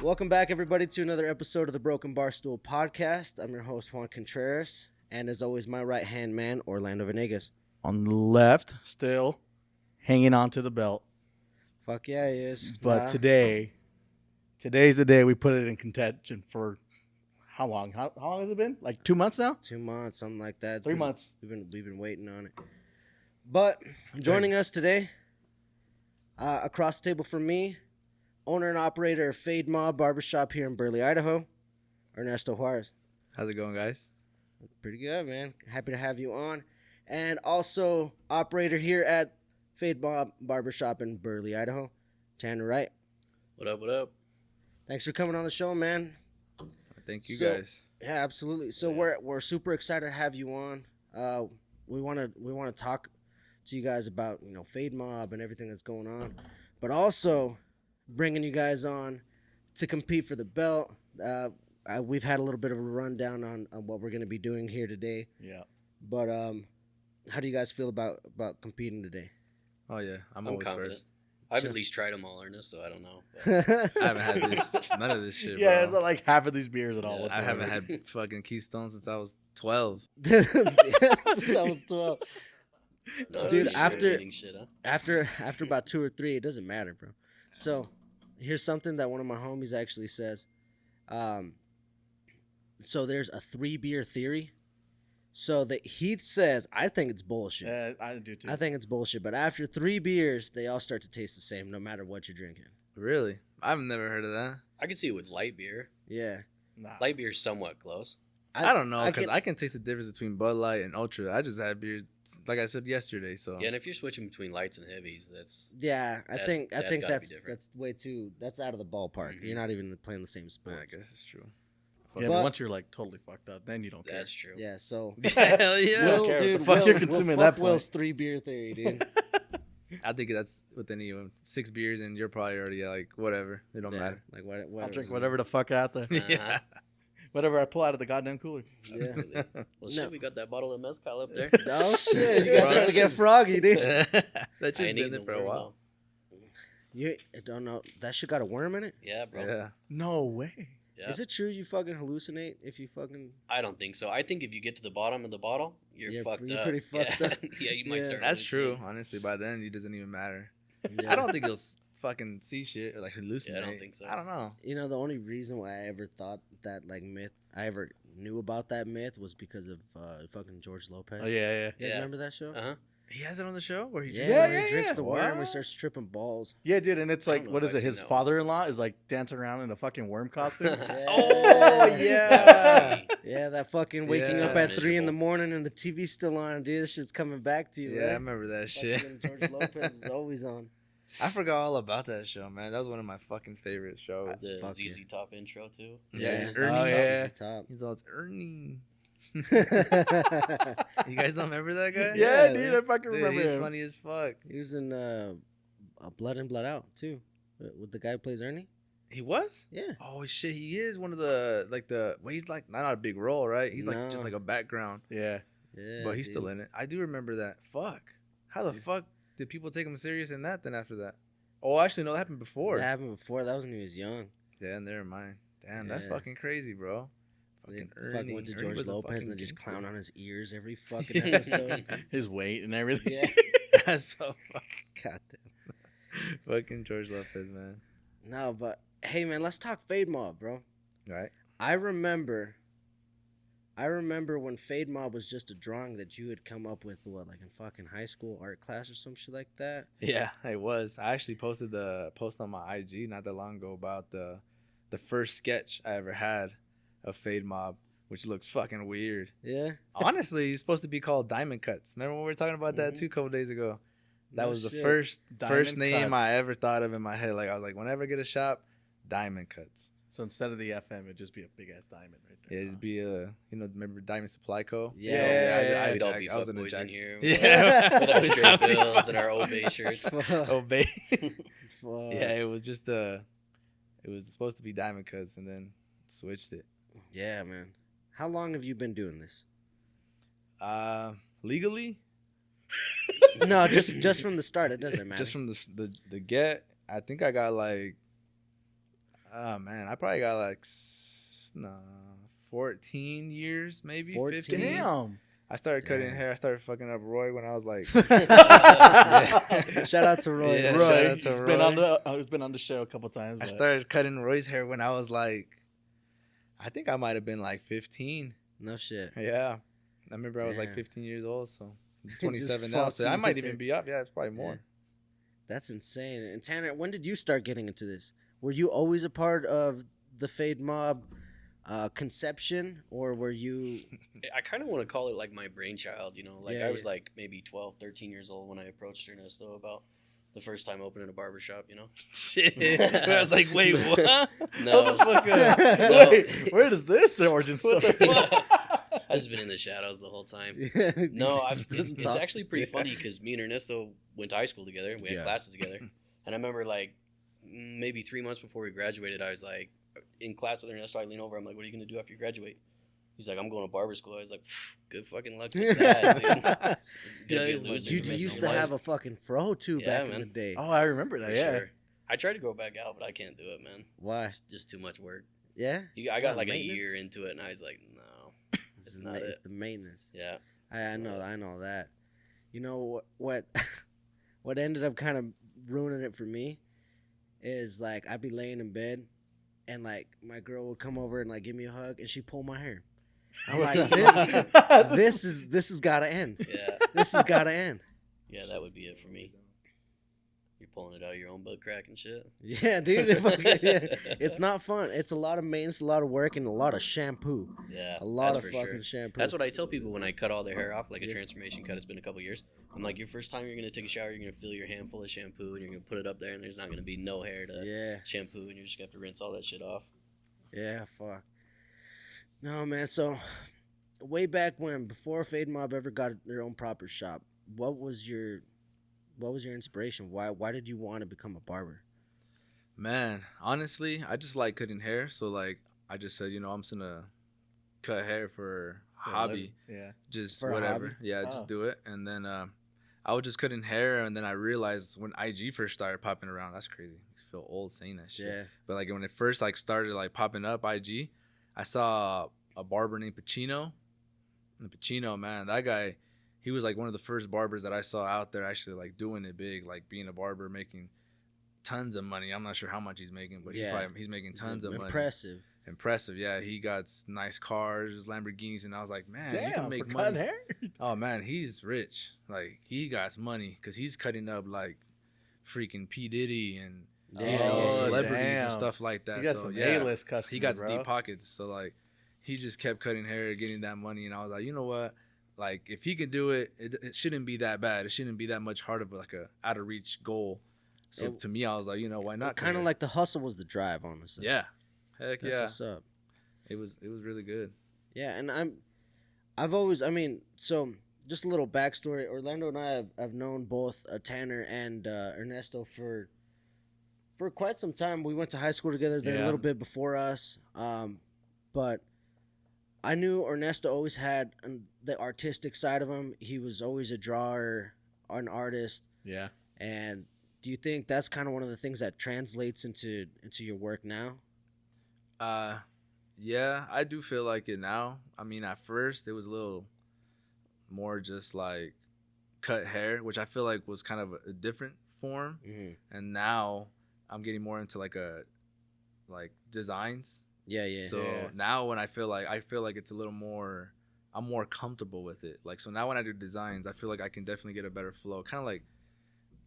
Welcome back, everybody, to another episode of the Brok'n Barstool podcast. I'm your host, Juan Contreras, and as always, my right-hand man, Orlando Venegas. On the left, still hanging on to the belt. Fuck yeah, he is. But today's the day we put it in contention for how long? How long has it been? Like 2 months now? 2 months, something like that. 3 months. We've been waiting on it. But joining us today, across the table from me, owner and operator of FadeMob Barbershop here in Burley, Idaho, Ernesto Juarez. How's it going, guys? Pretty good, man. Happy to have you on. And also operator here at FadeMob Barbershop in Burley, Idaho, Tanner Wright. What up, what up? Thanks for coming on the show, man. Thank you, guys. Yeah, absolutely. So we're super excited to have you on. We want to talk to you guys about, FadeMob and everything that's going on, but also bringing you guys on to compete for the belt. We've had a little bit of a rundown on what we're going to be doing here today. Yeah. But how do you guys feel about competing today? Oh, yeah. I'm always confident. First. I've at least tried them all, Ernesto. I don't know. I haven't had none of this shit, Yeah, bro. it's not like half of these beers at all. Yeah, I haven't had fucking Keystone since I was 12. Since I was 12. No, Dude, shit, after eating shit, huh? after about 2 or 3, it doesn't matter, bro. So here's something that one of my homies actually says. So there's a 3-beer theory. So that he says, I think it's bullshit. Yeah, I do too. I think it's bullshit. But after 3 beers, they all start to taste the same, no matter what you're drinking. Really? I've never heard of that. I can see it with light beer. Yeah. Nah. Light beer's somewhat close. I don't know, because I can taste the difference between Bud Light and Ultra. I just had beer, like I said yesterday. So Yeah, and if you're switching between lights and heavies, that's I think gotta be different. that's way too. That's out of the ballpark. Mm-hmm. You're not even playing the same I sports. guess it's true. Yeah, But- but once you're like totally fucked up, then you don't care. that's true. Yeah. So Hell yeah. Will- care what the fuck you're consuming at that point. Will's 3-beer theory, dude. I think that's with any of them. 6 beers and you're probably already like, whatever. It don't Yeah, matter. Like what? I'll drink whatever the fuck out there. Yeah. Whatever I pull out of the goddamn cooler. Yeah. Absolutely. Well, shit, No. we got that bottle of mezcal up there. Oh shit! You guys trying to get froggy, dude? That I just ain't been eating there the for a worm, while. You don't know that shit got a worm in it? Yeah, bro. Yeah. No way. Yeah. Is it true you fucking hallucinate if you fucking? I don't think so. I think if you get to the bottom of the bottle, you're fucked you're up. pretty fucked yeah. up. Yeah, you might Yeah. start. That's true. hallucinating. Honestly, by then, it doesn't even matter. Yeah. I don't think you'll fucking see shit or like hallucinate. Yeah, I don't think so. I don't know. The only reason why I ever thought that like myth, I ever knew about that myth was because of fucking George Lopez. Oh, yeah. You guys Yeah. remember that show? Uh-huh. He has it on the show where he Yeah, Yeah, when he yeah, drinks yeah. the worm, he What? starts tripping balls. Yeah, dude, and it's I like, don't know what if is I've it? seen His that one. father-in-law is like dancing around in a fucking worm costume. Yeah. Oh, yeah. Yeah, that fucking waking Yeah. up Sounds at 3 in the miserable. morning and the TV's still on, dude. This shit's coming back to you. Yeah, I right? remember that shit. Fucking George Lopez is always on. I forgot all about that show, man. That was one of my fucking favorite shows. The Fuck ZZ Top intro too. Yeah, Isn't it Ernie. ZZ Oh, Top? yeah. Top. He's all, it's Ernie. Yeah, You guys don't remember that guy? Yeah, dude, I fucking Dude, remember he's him. funny as fuck. he was in Blood In, Blood Out, too. With the guy who plays Ernie? He was? Yeah. Oh, shit. He is one of well, he's like, not a big role, right? He's like just No. like a background. Yeah. Yeah. But he's dude. still in it. I do remember that. Fuck. How the fuck did people take him serious in that then after that? Oh, actually, no, that happened before. That happened before. That was when he was young. Yeah, never mind. Damn, that's Yeah. fucking crazy, bro. They Fucking fucking Ernie. went to Ernie George was a Lopez and fucking they just gangster. clown on his ears every fucking episode. His weight and everything. Yeah. That's so fucking goddamn. Fucking George Lopez, man. No, but hey, man, let's talk FadeMob, bro. Right? I remember when FadeMob was just a drawing that you had come up with, like in fucking high school art class or some shit like that? Yeah, it was. I actually posted the post on my IG not that long ago about the first sketch I ever had of FadeMob, which looks fucking weird. Yeah. Honestly, it's supposed to be called Diamond Cuts. Remember when we were talking about that Mhm. too a couple days ago? That No was the shit. first Diamond name Cuts. I ever thought of in my head. Like I was like, whenever I get a shop, Diamond Cuts. So instead of the FM, it'd just be a big ass diamond right there. Yeah, it'd be remember Diamond Supply Co. Yeah. We'd all be I was in the fuckboys in jacket. here. Yeah, With our straight bills and our Obey shirts. Oh, babe. Fuck. Yeah, it was just it was supposed to be Diamond Cuts, and then switched it. Yeah, man. How long have you been doing this? Legally, No, just from the start. It doesn't matter. just from the get, I think I got like Oh man, I probably got like 14 years, maybe 14? 15. Damn. I started cutting Damn. hair. I started fucking up Roy when I was like. Shout out to Roy. Yeah, Roy, shout out he's to been Roy. on the he's been on the show a couple times. I but- started cutting Roy's hair when I was like, I think I might have been like 15. No shit. Yeah, I remember I was like Damn. 15 years old, so I'm Just 27 now. So I fucking might his even hair. be up. Yeah, it's probably more. That's insane. And Tanner, when did you start getting into this? Were you always a part of the FadeMob conception, or were you? I kind of want to call it like my brainchild, you know? Like Yeah, I was yeah. like maybe 12, 13 years old when I approached Ernesto about the first time opening a barbershop, you know? Shit. I was like, wait, what? No. What the fuck? No. Wait, where does this origin What start? the fuck? I've just been in the shadows the whole time. Yeah, No, doesn't it's talk. actually pretty funny because me and Ernesto went to high school together. We had Yeah. classes together. And I remember like maybe 3 months before we graduated, I was like in class with Ernesto. I lean over. I'm like, what are you going to do after you graduate? He's like, I'm going to barber school. I was like, good fucking luck with that, dude. Gonna be a loser Dude, the you rest used of to your have life. a fucking fro too Yeah, back in man. the day. Oh, I remember that. For Yeah. sure. I tried to grow back out, but I can't do it, man. Why? It's just too much work. Yeah, I It's got not like maintenance? a year into it, and I was like, no. It's, not it's it. the maintenance. Yeah. I It's not know, it. I know that. You know what? What ended up kind of ruining it for me is like I'd be laying in bed, and like my girl would come over and like give me a hug, and she'd pull my hair. I'm like, this has got to end. Yeah. This has got to end. Yeah, that would be it for me. You're pulling it out of your own butt crack and shit. Yeah, dude. It's not fun. It's a lot of maintenance, a lot of work, and a lot of shampoo. Yeah. A lot that's of for fucking sure. shampoo. That's what I tell people when I cut all their hair off, like a Yeah. transformation cut. It's been a couple years. I'm like, your first time you're gonna take a shower, you're gonna fill your hand full of shampoo, and you're gonna put it up there, and there's not gonna be no hair to Yeah, shampoo, and you're just gonna have to rinse all that shit off. yeah, fuck. No, man. So, way back when, before FadeMob ever got their own proper shop, what was your inspiration? Why did you want to become a barber? Man, honestly, I just like cutting hair. So like, I just said, I'm just gonna cut hair for hobby, Yeah. just For a whatever. hobby? Yeah, Oh. just do it. And then I was just cutting hair, and then I realized when IG first started popping around, that's crazy. I feel old saying that shit. Yeah, But like when it first like started like popping up IG, I saw a barber named Pacino. And Pacino, man, that guy, he was like one of the first barbers that I saw out there actually like doing it big, like being a barber, making tons of money. I'm not sure how much he's making, but Yeah. he's making tons of money. impressive. Impressive, yeah. He got nice cars, Lamborghinis, and I was like, man, you Damn, can for make cutting money. hair. Oh man, he's rich. Like he got money because he's cutting up like freaking P Diddy and Yeah, celebrities damn. and stuff like that. You got so some yeah, A-list customers, he got bro. deep pockets. So like, he just kept cutting hair, getting that money, and I was like, you know what? Like if he could do it, it shouldn't be that bad. It shouldn't be that much hard of like a out of reach goal. So It- to me, I was like, why not? cut Kind of hair? like the hustle was the drive, honestly. yeah, heck That's yeah. what's up. It was really good. Yeah, and I've always, so just a little backstory. Orlando and I have known both Tanner and Ernesto for quite some time. We went to high school together. They're a Yeah. little bit before us, but I knew Ernesto always had the artistic side of him. He was always a drawer, an artist, Yeah. and do you think that's kind of one of the things that translates into your work now? Yeah, I do feel like it now. I mean, at first it was a little more just like cut hair, which I feel like was kind of a different form. Mm-hmm. And now I'm getting more into like designs. Yeah. So Yeah. now when I feel like it's a little more, I'm more comfortable with it. Like, so now when I do designs, I feel like I can definitely get a better flow. Kind of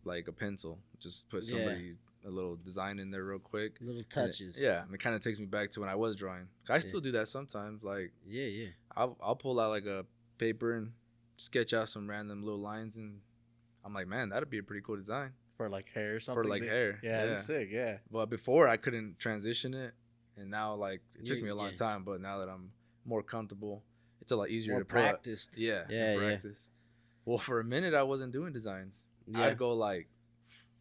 like a pencil, just put Yeah. a little design in there real quick. Little And touches. yeah, and it kind of takes me back to when I was drawing. I still do that sometimes. Like Yeah. I'll pull out like a paper and sketch out some random little lines, and I'm like, man, that'd be a pretty cool design For like hair or something. for like hair. Yeah, that's sick. Yeah. But before I couldn't transition it, and now like it took You- me a long yeah. time. But now that I'm more comfortable, it's a lot easier More to pull out. practiced. Yeah, Yeah. practice. Well, for a minute I wasn't doing designs. Yeah. I'd go like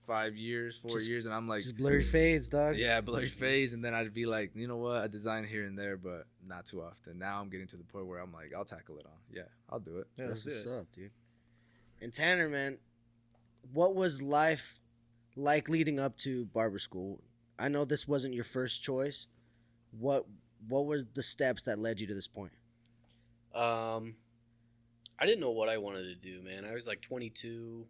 5 years, 4 Just- years, and I'm like, Just blurry fades, dog. yeah, blurry phase, and then I'd be like, you know what, a design here and there, but not too often. Now I'm getting to the point where I'm like, I'll tackle it on. Yeah, I'll do it. Yeah, That's that's what's it. up, dude. And Tanner, man, what was life like leading up to barber school? I know this wasn't your first choice. What were the steps that led you to this point? I didn't know what I wanted to do, man. I was like 22.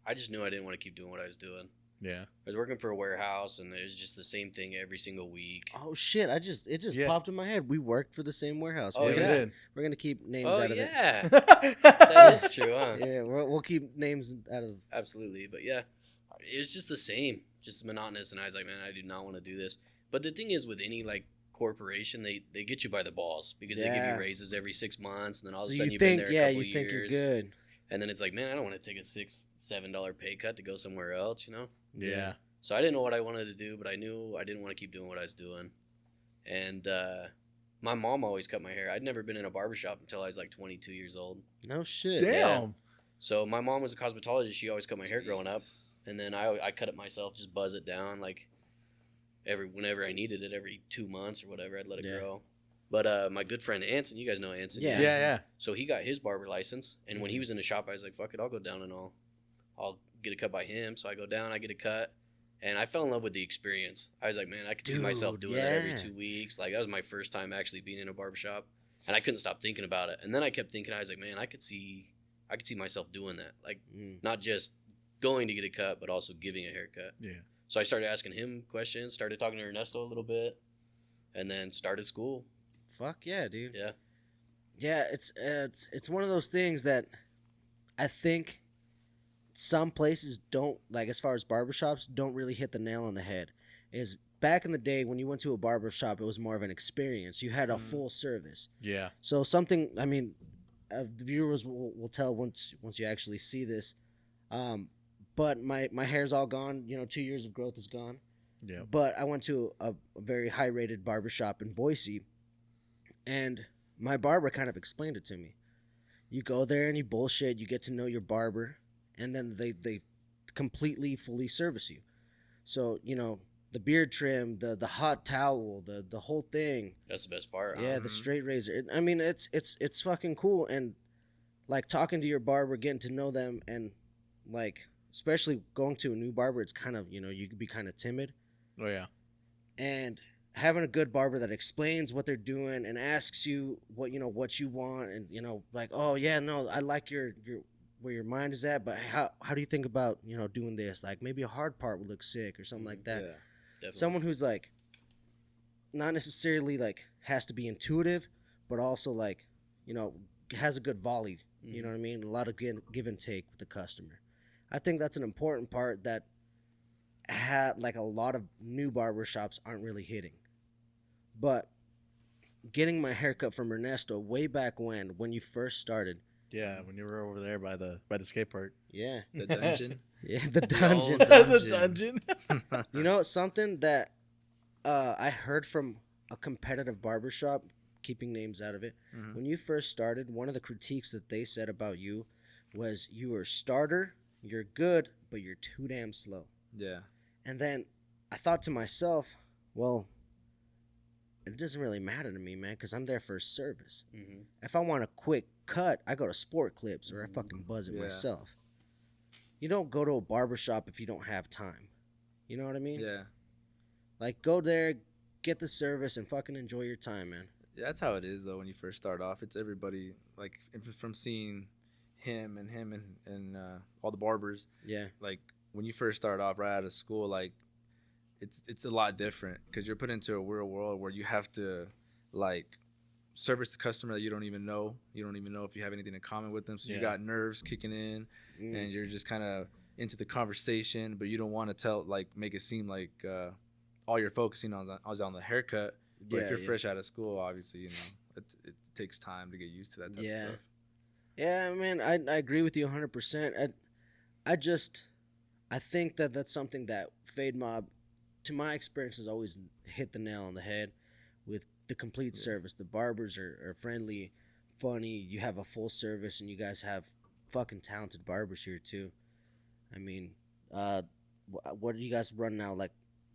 I just knew I didn't want to keep doing what I was doing. Yeah. I was working for a warehouse, and it was just the same thing every single week. Oh shit! It just popped in my head. We worked for the same warehouse. Oh, We're gonna keep names out of it. yeah. That is true, huh? Yeah, we'll keep names out of. Absolutely. But yeah, it was just the same, just monotonous. And I was like, man, I do not want to do this. But the thing is, with any like corporation, they get you by the balls because they give you raises every 6 months, and then all of a sudden you've been there a couple you think years. you're good. And then it's like, man, I don't want to take a $6-7 pay cut to go somewhere else, you know? Yeah. So I didn't know what I wanted to do, but I knew I didn't want to keep doing what I was doing. And my mom always cut my hair. I'd never been in a barbershop until I was like 22 years old. No shit. Damn. Yeah. So my mom was a cosmetologist. She always cut my hair growing up. And then I cut it myself, just buzz it down like whenever I needed it, every 2 months or whatever, I'd let it grow. But my good friend Anson, you guys know Anson. Yeah. Yeah. So he got his barber license, and when he was in the shop, I was like, fuck it, I'll go down and I'll get a cut by him. So I go down, I get a cut, and I fell in love with the experience. I was like, man, I could see myself doing that every 2 weeks. Like, that was my first time actually being in a barbershop, and I couldn't stop thinking about it. And then I kept thinking, I was like, man, I could see myself doing that. Like, not just going to get a cut, but also giving a haircut. Yeah. So I started asking him questions, started talking to Ernesto a little bit, and then started school. Fuck yeah, dude. Yeah. Yeah, it's one of those things that I think some places don't, like, as far as barbershops, don't really hit the nail on the head. Is back in the day when you went to a barbershop, it was more of an experience. You had a full service. Yeah. So something, I mean, the viewers will tell once you actually see this. But my hair's all gone. 2 years of growth is gone. Yeah. But I went to a very high-rated barbershop in Boise, and my barber kind of explained it to me. You go there and you bullshit. You get to know your barber, and then they completely, fully service you. So, the beard trim, the hot towel, the whole thing. That's the best part. Yeah, the straight razor. I mean, it's fucking cool. And, like, talking to your barber, getting to know them, and, like, especially going to a new barber, it's kind of, you could be kind of timid. Oh, yeah. And having a good barber that explains what they're doing and asks you what you want, and, like, oh, yeah, no, I like your where your mind is at, but how do you think about, doing this? Like, maybe a hard part would look sick or something like that. Yeah, definitely. Someone who's, like, not necessarily, like, has to be intuitive, but also, like, has a good volley. You know what I mean? A lot of give and take with the customer. I think that's an important part that like a lot of new barbershops aren't really hitting. But getting my haircut from Ernesto way back when you first started. Yeah, when you were over there by the skate park. Yeah. The dungeon. Yeah, the dungeon. The dungeon. Something that I heard from a competitive barbershop, keeping names out of it, when you first started, one of the critiques that they said about you was you were a starter, you're good, but you're too damn slow. Yeah. And then I thought to myself, well, it doesn't really matter to me, man, because I'm there for a service. If I want a quick cut, I go to Sport Clips or I fucking buzz it myself. You don't go to a barbershop if you don't have time. You know what I mean? Yeah. Like, go there, get the service, and fucking enjoy your time, man. Yeah, that's how it is, though, when you first start off. It's everybody, like, from seeing him and all the barbers. Yeah. Like, when you first start off right out of school, like, it's a lot different because you're put into a real world where you have to, like, service the customer that you don't even know. You don't even know if you have anything in common with them. So you got nerves kicking in, and you're just kind of into the conversation, but you don't want to make it seem like all you're focusing on is on the haircut. But if you're fresh out of school, obviously, it takes time to get used to that type of stuff. Yeah, man, I agree with you 100%. I think that that's something that FadeMob, to my experience, has always hit the nail on the head with the complete service. The barbers are friendly, funny. You have a full service, and you guys have fucking talented barbers here too. I mean, what do you guys run now? Like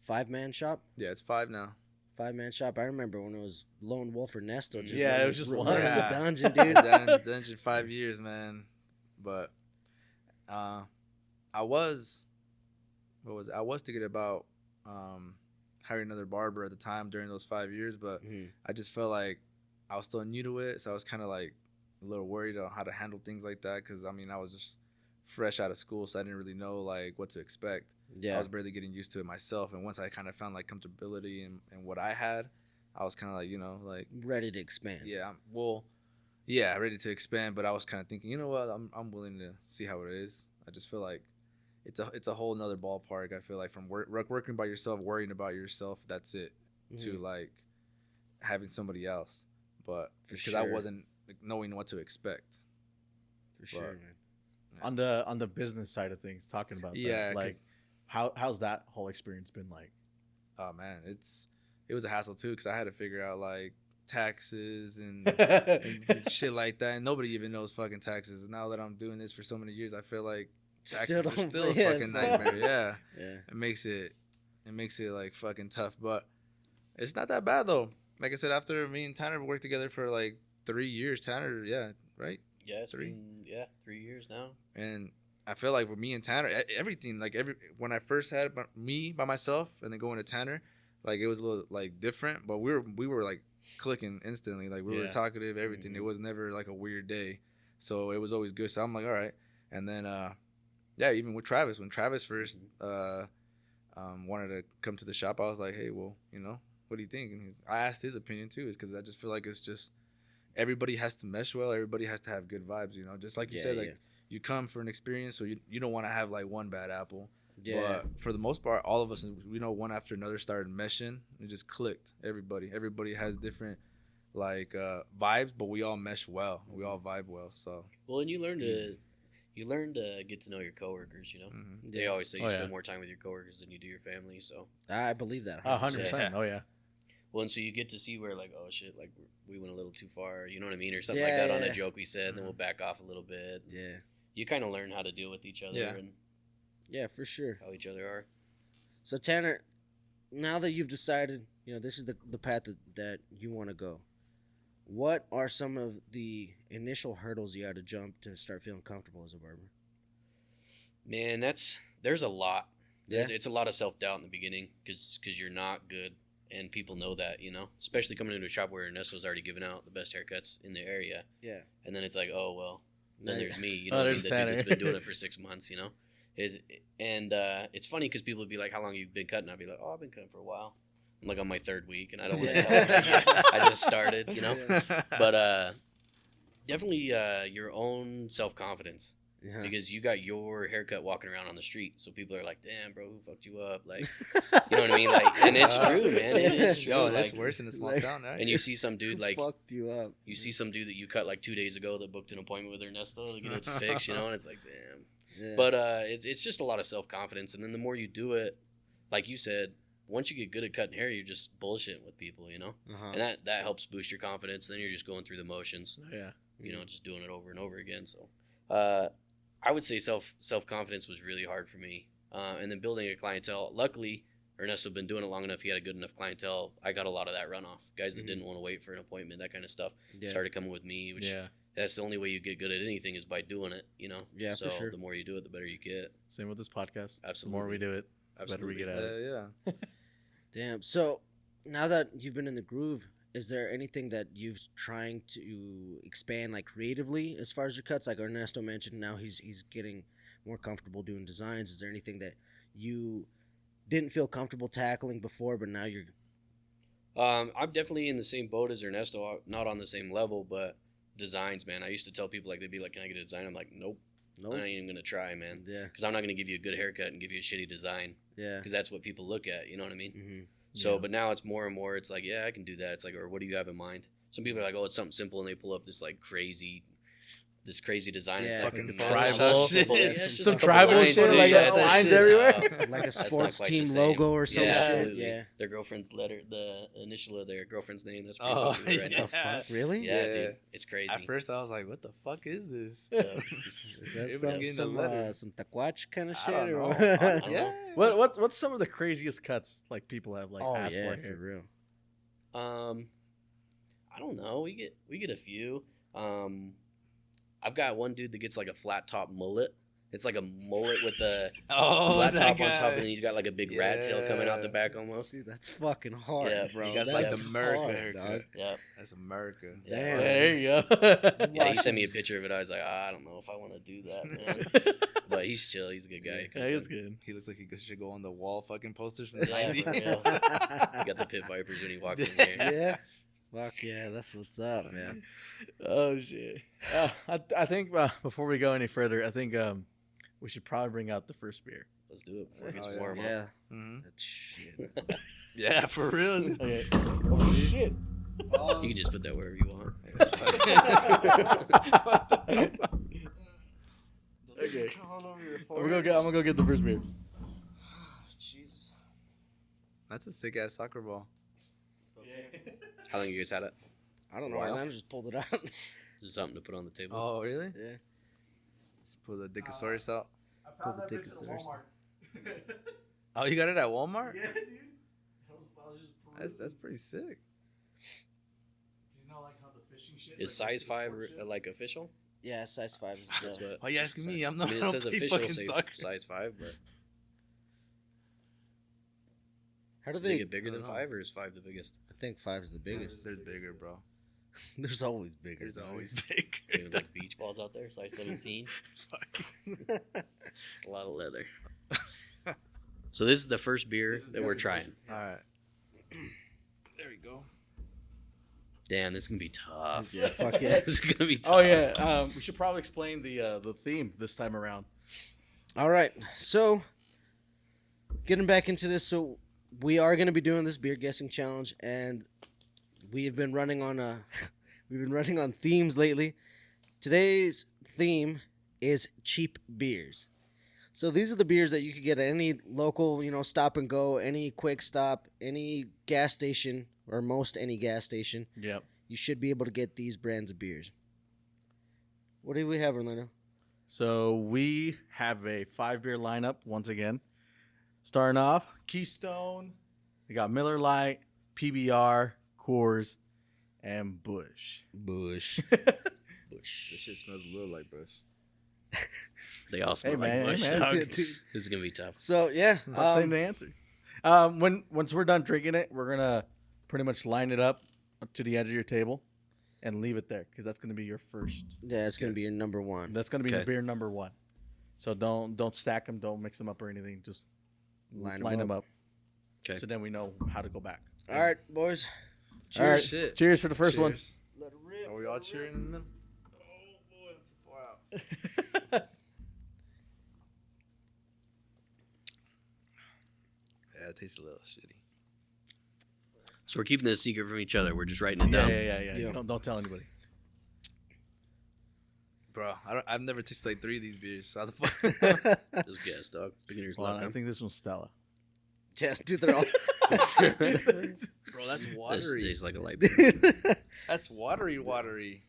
5-man shop? Yeah, it's 5 now. 5-man shop. I remember when it was Lone Wolf Ernesto. It was just one. Running the dungeon, dude. Down in the dungeon 5 years, man. But I was thinking about hire another barber at the time during those 5 years, but Mhm. I just felt like I was still new to it, so I was kind of like a little worried on how to handle things like that because I mean I was just fresh out of school, so I didn't really know like what to expect. Yeah. I was barely getting used to it myself, and once I kind of found like comfortability in what I had, I was kind of like, you know, like Ready to expand. yeah, ready to expand. But I was kind of thinking, you know what, I'm willing to see how it is. I just feel like it's a whole nother ballpark. I feel like from working by yourself, worrying about yourself, that's it, to Mhm. like having somebody else. But For it's because I sure. wasn't like, knowing what to expect. For sure, But- man. On the business side of things, talking about Yeah, that, like 'cause- how's that whole experience been like? Oh man, it was a hassle too because I had to figure out like taxes and shit like that, and nobody even knows fucking taxes. Now that I'm doing this for so many years, I feel like taxes are don't- still a yeah, fucking fuck. nightmare. Yeah, Yeah. it makes it like fucking tough, but it's not that bad though. Like I said, after me and Tanner worked together for like 3 years, Tanner, yeah, right, Yeah, it's 3. been 3 years now. and I feel like with me and Tanner, everything like when I first had me by myself and then going to Tanner, like it was a little like different, but we were like clicking instantly, like we were Yeah. talkative, everything. Mhm. It was never like a weird day, so it was always good. So I'm like, all right, and then yeah, even with Travis, when Travis first wanted to come to the shop, I was like, hey, well, you know, what do you think? And I asked his opinion too, because I just feel like it's just everybody has to mesh well, everybody has to have good vibes, you know, just like you Yeah, said, yeah. like you come for an experience, so you don't want to have like one bad apple. Yeah. But for the most part, all of us, you know, one after another started meshing. It just clicked. Everybody has different like vibes, but we all mesh well. We all vibe well. So Well, and you learn Easy. to get to know your coworkers. You know, mhm. they always say you Oh, spend yeah. more time with your coworkers than you do your family. So, I believe that. 100%. Yeah. Oh yeah. well, and so you get to see where like, oh shit, like we went a little too far. You know what I mean, or something like that on Yeah. a joke we said. Then we'll back off a little bit. Yeah. You kind of learn how to deal with each other Yeah. and Yeah, for sure. how each other are. So Tanner, now that you've decided, you know, this is the path that you want to go, what are some of the initial hurdles you had to jump to start feeling comfortable as a barber? Man, there's a lot. Yeah. It's a lot of self doubt in the beginning because you're not good, and people know that, you know. Especially coming into a shop where Ernesto's already given out the best haircuts in the area, Yeah. and then it's like, oh well. Then Now- there's me, you Oh, know, there's the dude that's Tanner. been doing it for 6 months, you know. It's funny because people would be like, "How long have you been cutting?" I'd be like, "Oh, I've been cutting for a while." I'm like on my 3rd week, and I don't want to tell them yet. I just started, you know. But definitely your own self confidence. Yeah. Because you got your haircut walking around on the street, so people are like, "Damn, bro, who fucked you up?" Like, you know what I mean? Like, and it's true, man. It is true. Yo, that's like, worse in a small like- town, right? And you see some dude Who like fucked you up. you see some dude that you cut like 2 days ago that booked an appointment with Ernesto to get it fixed, you know, and it's like, damn. Yeah. But it's just a lot of self confidence, and then the more you do it, like you said, once you get good at cutting hair, you're just bullshitting with people, you know, Uh-huh. and that helps boost your confidence. Then you're just going through the motions, Yeah. you know, just doing it over and over again. So, I would say self confidence was really hard for me, and then building a clientele. Luckily, Ernesto been doing it long enough. He had a good enough clientele. I got a lot of that runoff. Guys that Mhm. didn't want to wait for an appointment, that kind of stuff, Yeah. started coming with me. Which Yeah. that's the only way you get good at anything is by doing it. You know. Yeah, for So sure. the more you do it, the better you get. Same with this podcast. The more Absolutely. we do it, the better Absolutely. we get at it. yeah. Damn. So now that you've been in the groove, is there anything that you've trying to expand like creatively as far as your cuts? Like Ernesto mentioned, now he's getting more comfortable doing designs. Is there anything that you didn't feel comfortable tackling before, but now you're I'm definitely in the same boat as Ernesto, not on the same level, but designs, man. I used to tell people like they'd be like, "Can I get a design?" I'm like, "Nope, I nope. ain't even gonna try, man." Yeah. Because I'm not gonna give you a good haircut and give you a shitty design. Yeah. Because that's what people look at. You know what I mean? Mm-hmm. So, Yeah. but now it's more and more. It's like, yeah, I can do that. It's like, or what do you have in mind? Some people are like, oh, it's something simple, and they pull up this like crazy design. It's Yeah. fucking Fucking tribal tribal shit. shit. Yeah, it's just Some a couple tribal lines, shit, dude. like Yeah, lines that's everywhere? shit. Like a That's not sports quite team the same. logo or some Yeah, shit. absolutely. Yeah. Their girlfriend's letter, the initial of their girlfriend's name. That's pretty Oh, popular right yeah. now. The fuck? Really? Yeah, Yeah. dude, it's crazy. At first, I was like, "What the fuck is this?" Yeah. Is that It was some getting a some, letter. some taquach kind of I shit? don't or know. what? I don't know. Yeah. What's some of the craziest cuts like people have like oh asked yeah, for for here? real. I don't know. We get a few. I've got one dude that gets like a flat top mullet, It's like a mullet with the Oh, flat that top on top, guy. and then he's got like a big rat tail coming out the Yeah. back almost. See, that's fucking hard. Yeah, bro. He got That's like the hard, America haircut. dog. Yeah. That's America. Yeah. Damn. There you go. Yeah, he Watch sent me a this. picture of it. I was like, I don't know if I want to do that, man. But he's chill. He's a good guy. Yeah, it's good. He looks like he should go on the wall fucking posters from the Yeah, 90s. for real. He got the pit vipers when he walks in there. Yeah. Fuck yeah, that's what's up, man. Oh shit. I think before we go any further, I think we should probably bring out the first beer. Let's do it before it gets Oh, warm up. Yeah. hmm That shit. Yeah, for real. Okay. Oh shit. You can just put that wherever you want. Okay. All over your I'm gonna go get the first beer. Jesus. That's a sick ass soccer ball. How long you guys had it? I don't know. Wow. Orlando just pulled it out. Just something to put on the table. Oh, really? Yeah. Just pull the Dickosaurus out. I Pull the dick at Walmart. Oh, you got it at Walmart? Yeah, dude. That's pretty sick. You know, like how the fishing shit. Is size 5 like official? Yeah, size 5 is That's the. what. Why you asking me? I'm not. I mean, I it don't says play official fucking soccer. size 5, but How do they they? get bigger I than don't know. 5, or is 5 the biggest? I think 5 is the biggest. There's bigger, bro. There's always bigger. There's dog. always bigger. Even like beach balls out there, size 17. Fuck. It's a lot of leather. So this is the first beer that we're trying. All right. There we go. Damn, this is gonna be tough. Yeah, fuck yeah. This is gonna be tough. Oh yeah. We should probably explain the theme this time around. All right, so getting back into this, so we are going to be doing this beer guessing challenge, and we have been running on themes lately. Today's theme is cheap beers. So these are the beers that you could get at any local, stop and go, any quick stop, any gas station, or most any gas station. Yep. You should be able to get these brands of beers. What do we have, Orlando? So we have a 5-beer lineup once again. Starting off, Keystone. We got Miller Lite, PBR, Coors, and Bush. Bush. This shit smells a little like Bush. They all smell Hey, man, like Bush. hey, man. dog. Yeah, dude. This is gonna be tough. So yeah, Stop saying the answer. Once we're done drinking it, we're gonna pretty much line it up to the edge of your table and leave it there because that's gonna be your first. yeah, it's gonna be Yes. your number one. That's gonna be Okay. beer number 1. So don't stack them, don't mix them up or anything. Just Line 'em line them up. up. Okay. So then we know how to go back. All right, boys. All right. Shit. Cheers for the first one. Cheers. Let it rip. Are we all cheering in the middle? Oh boy, I'm too far out. Yeah, it tastes a little shitty. So we're keeping this a secret from each other. We're just writing it Yeah, down. yeah. Yeah. Don't tell anybody. Bro, I've never tasted like 3 of these beers. So how the fuck? Just guess, dog. Beginner's Hold on, luck. I huh? think this one's Stella. Yeah, dude, they're all. Bro, that's This watery. tastes like a light beer. That's watery.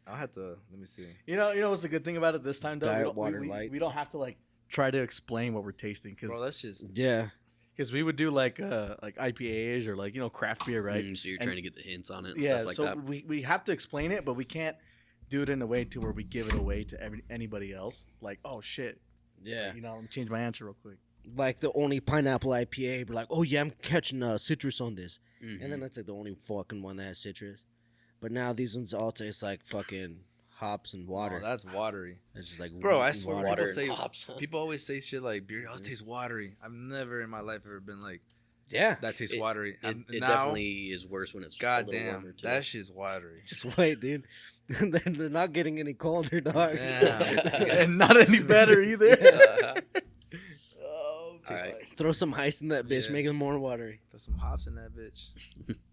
I'll have to, let me see. You know what's the good thing about it this time, though? Diet We don't- water we, light. We don't have to like try to explain what we're tasting Bro, that's just, yeah. because we would do like IPAs or like craft beer, right? So you're And- trying to get the hints on it and Yeah, stuff like so that. we have to explain it, but we can't do it in a way to where we give it away to anybody else. Like, oh shit, Yeah. let me change my answer real quick. Like the only pineapple IPA, but like, oh yeah, I'm catching citrus on this. Mhm. And then that's like the only fucking one that has citrus. But now these ones all taste like fucking hops and water. oh, that's watery. It's just like Bro, I wheat and swear water. Water people say, and hops, huh? people always say shit like beer always tastes watery. I've never in my life ever been like, Yeah. that tastes It- watery. It, And it now, definitely is worse when it's a little goddamn, warmer too. that shit's watery. Just wait, dude. They're not getting any colder, dog. Yeah. And not any better either. Oh, tastes Alright. like- throw some ice in that bitch, Yeah. make it more watery. Throw some hops in that bitch.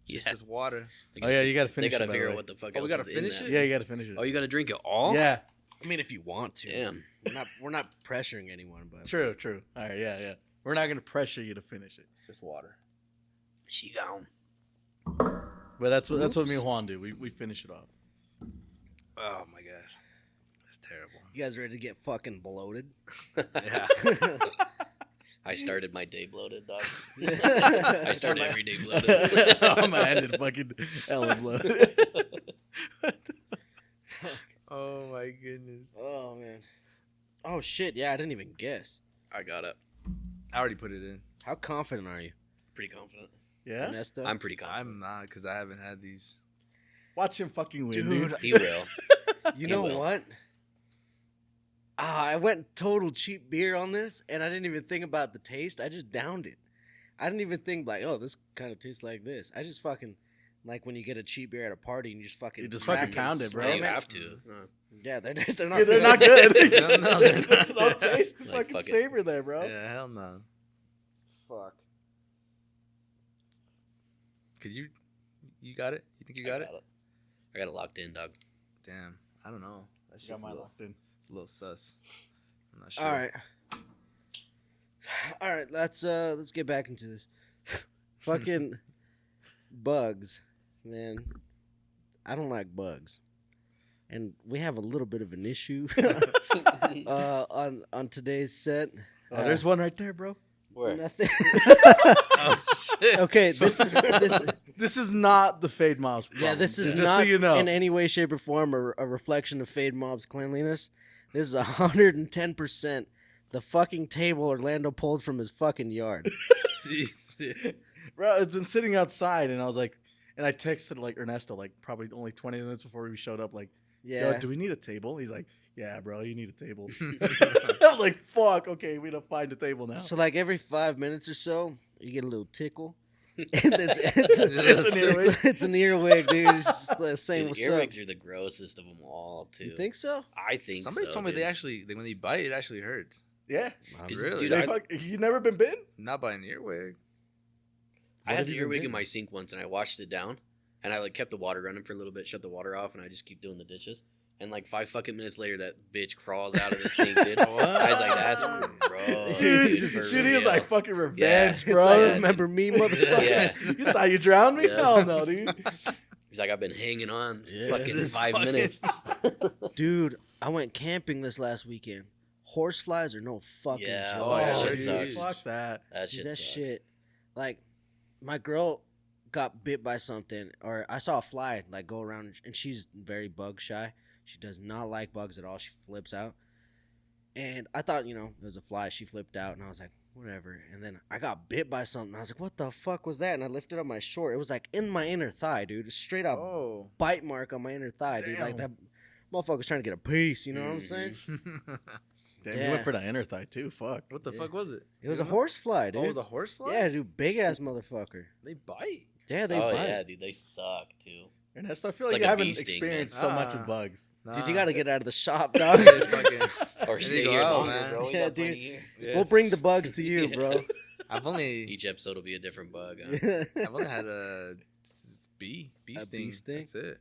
Yeah. It's just water. Oh yeah, you gotta They finish. gotta it, by the figure way. out what the fuck Oh, we else gotta is in finish that. it? Yeah, you gotta finish it. Oh, you gotta drink it all? Yeah, I mean, if you want to. Damn. We're not pressuring anyone, but true. All right, yeah. We're not gonna pressure you to finish it, It's just water. She gone. but that's what me and Juan do. We finish it off. Oh my god. It's terrible. you guys ready to get fucking bloated? Yeah. I started my day bloated, dog. I I start every day bloated. I'm gonna end it fucking hella blood. Oh my goodness. Oh man. Oh shit! Yeah, I didn't even guess. I got it. I already put it in. How confident are you, Pretty confident. Yeah. Ernesto? I'm pretty confident. I'm not because I haven't had these. Watch him fucking win, Dude. dude. He will. You He know will. what? I went total cheap beer on this, and I didn't even think about the taste. I just downed it. I didn't even think like, oh, this kind of tastes like this. I just fucking like when you get a cheap beer at a party and you just fucking You just crack fucking pound it, bro. Yeah, slam you it. have to. Yeah, they're not. Yeah, they're not good. No, they're not. There's no taste, Like, fucking fuck it. savor there, bro. Yeah, hell no. Fuck. Could you got it? You think you got it? I got it locked in, dog. Damn, I don't know. That's Got just a mine little, locked in. it's a little sus. I'm not sure. All right. Let's get back into this. Fucking bugs, man. I don't like bugs, and we have a little bit of an issue on today's set. Oh, there's one right there, bro. Where? Nothing. Oh shit. Okay, this is this. This is not the Fade Mob's problem. Yeah, this is just not so you know. in any way, shape, or form a reflection of FadeMob's cleanliness. This is 110% the fucking table Orlando pulled from his fucking yard. Jesus. Bro, it's been sitting outside, and I was like, and I texted like Ernesto, like probably only 20 minutes before we showed up, like, Yeah. yo, do we need a table? He's like, yeah, bro, you need a table. I was like, fuck, okay, we don't find a table now. So like every 5 minutes or so, you get a little tickle. And it's an earwig, dude. It's just saying Dude, what's up. earwigs are the grossest of them all, too. You think so? I think Somebody so, told me dude. when they bite, it actually hurts. Yeah. Really? Dude, You never been bitten? Not by an earwig. I What had have an you been earwig in bitten? my sink once, and I washed it down, and I like kept the water running for a little bit, shut the water off, and I just keep doing the dishes. And like 5 fucking minutes later, that bitch crawls out of the sink, dude. I was like, that's gross. Dude, just- for shit, he was real. like fucking Yeah. revenge, It's bro. like, remember me, motherfucker? Yeah. You thought you drowned me? Yeah. Hell no, dude. He's like, I've been hanging on Yeah. fucking This 5 fucking- minutes. Dude, I went camping this last weekend. Horseflies are no fucking Yeah, joke. oh, yeah, Oh, shit dude, sucks. fuck that. That Dude, shit that sucks. shit. Like, my girl got bit by something, or I saw a fly like go around, and she's very bug shy. She does not like bugs at all. She flips out. And I thought, it was a fly. She flipped out, and I was like, whatever. And then I got bit by something. I was like, what the fuck was that? And I lifted up my short. It was like in my inner thigh, dude. Straight up Oh. bite mark on my inner thigh, dude. Like that motherfucker's trying to get a piece. You know what I'm saying? Damn, you Yeah. went for the inner thigh too. Fuck. What the Yeah. fuck was it? It was a You know? horsefly, dude. Oh, it was a horsefly? Yeah, dude. Big ass motherfucker. They bite. Yeah, they Oh, bite. yeah, dude, they suck, too. Ernesto, I feel It's like like you a haven't bee sting, experienced man. so much Ah. with bugs. Dude, you got to get out of the shop, They dog. fucking- Or They stay go here out, longer, man. bro. We Yeah, got plenty dude. here. We'll Yes. bring the bugs to you, bro. I've only Each episode will be a different bug. Huh? I've only had a bee A sting. bee sting? That's it.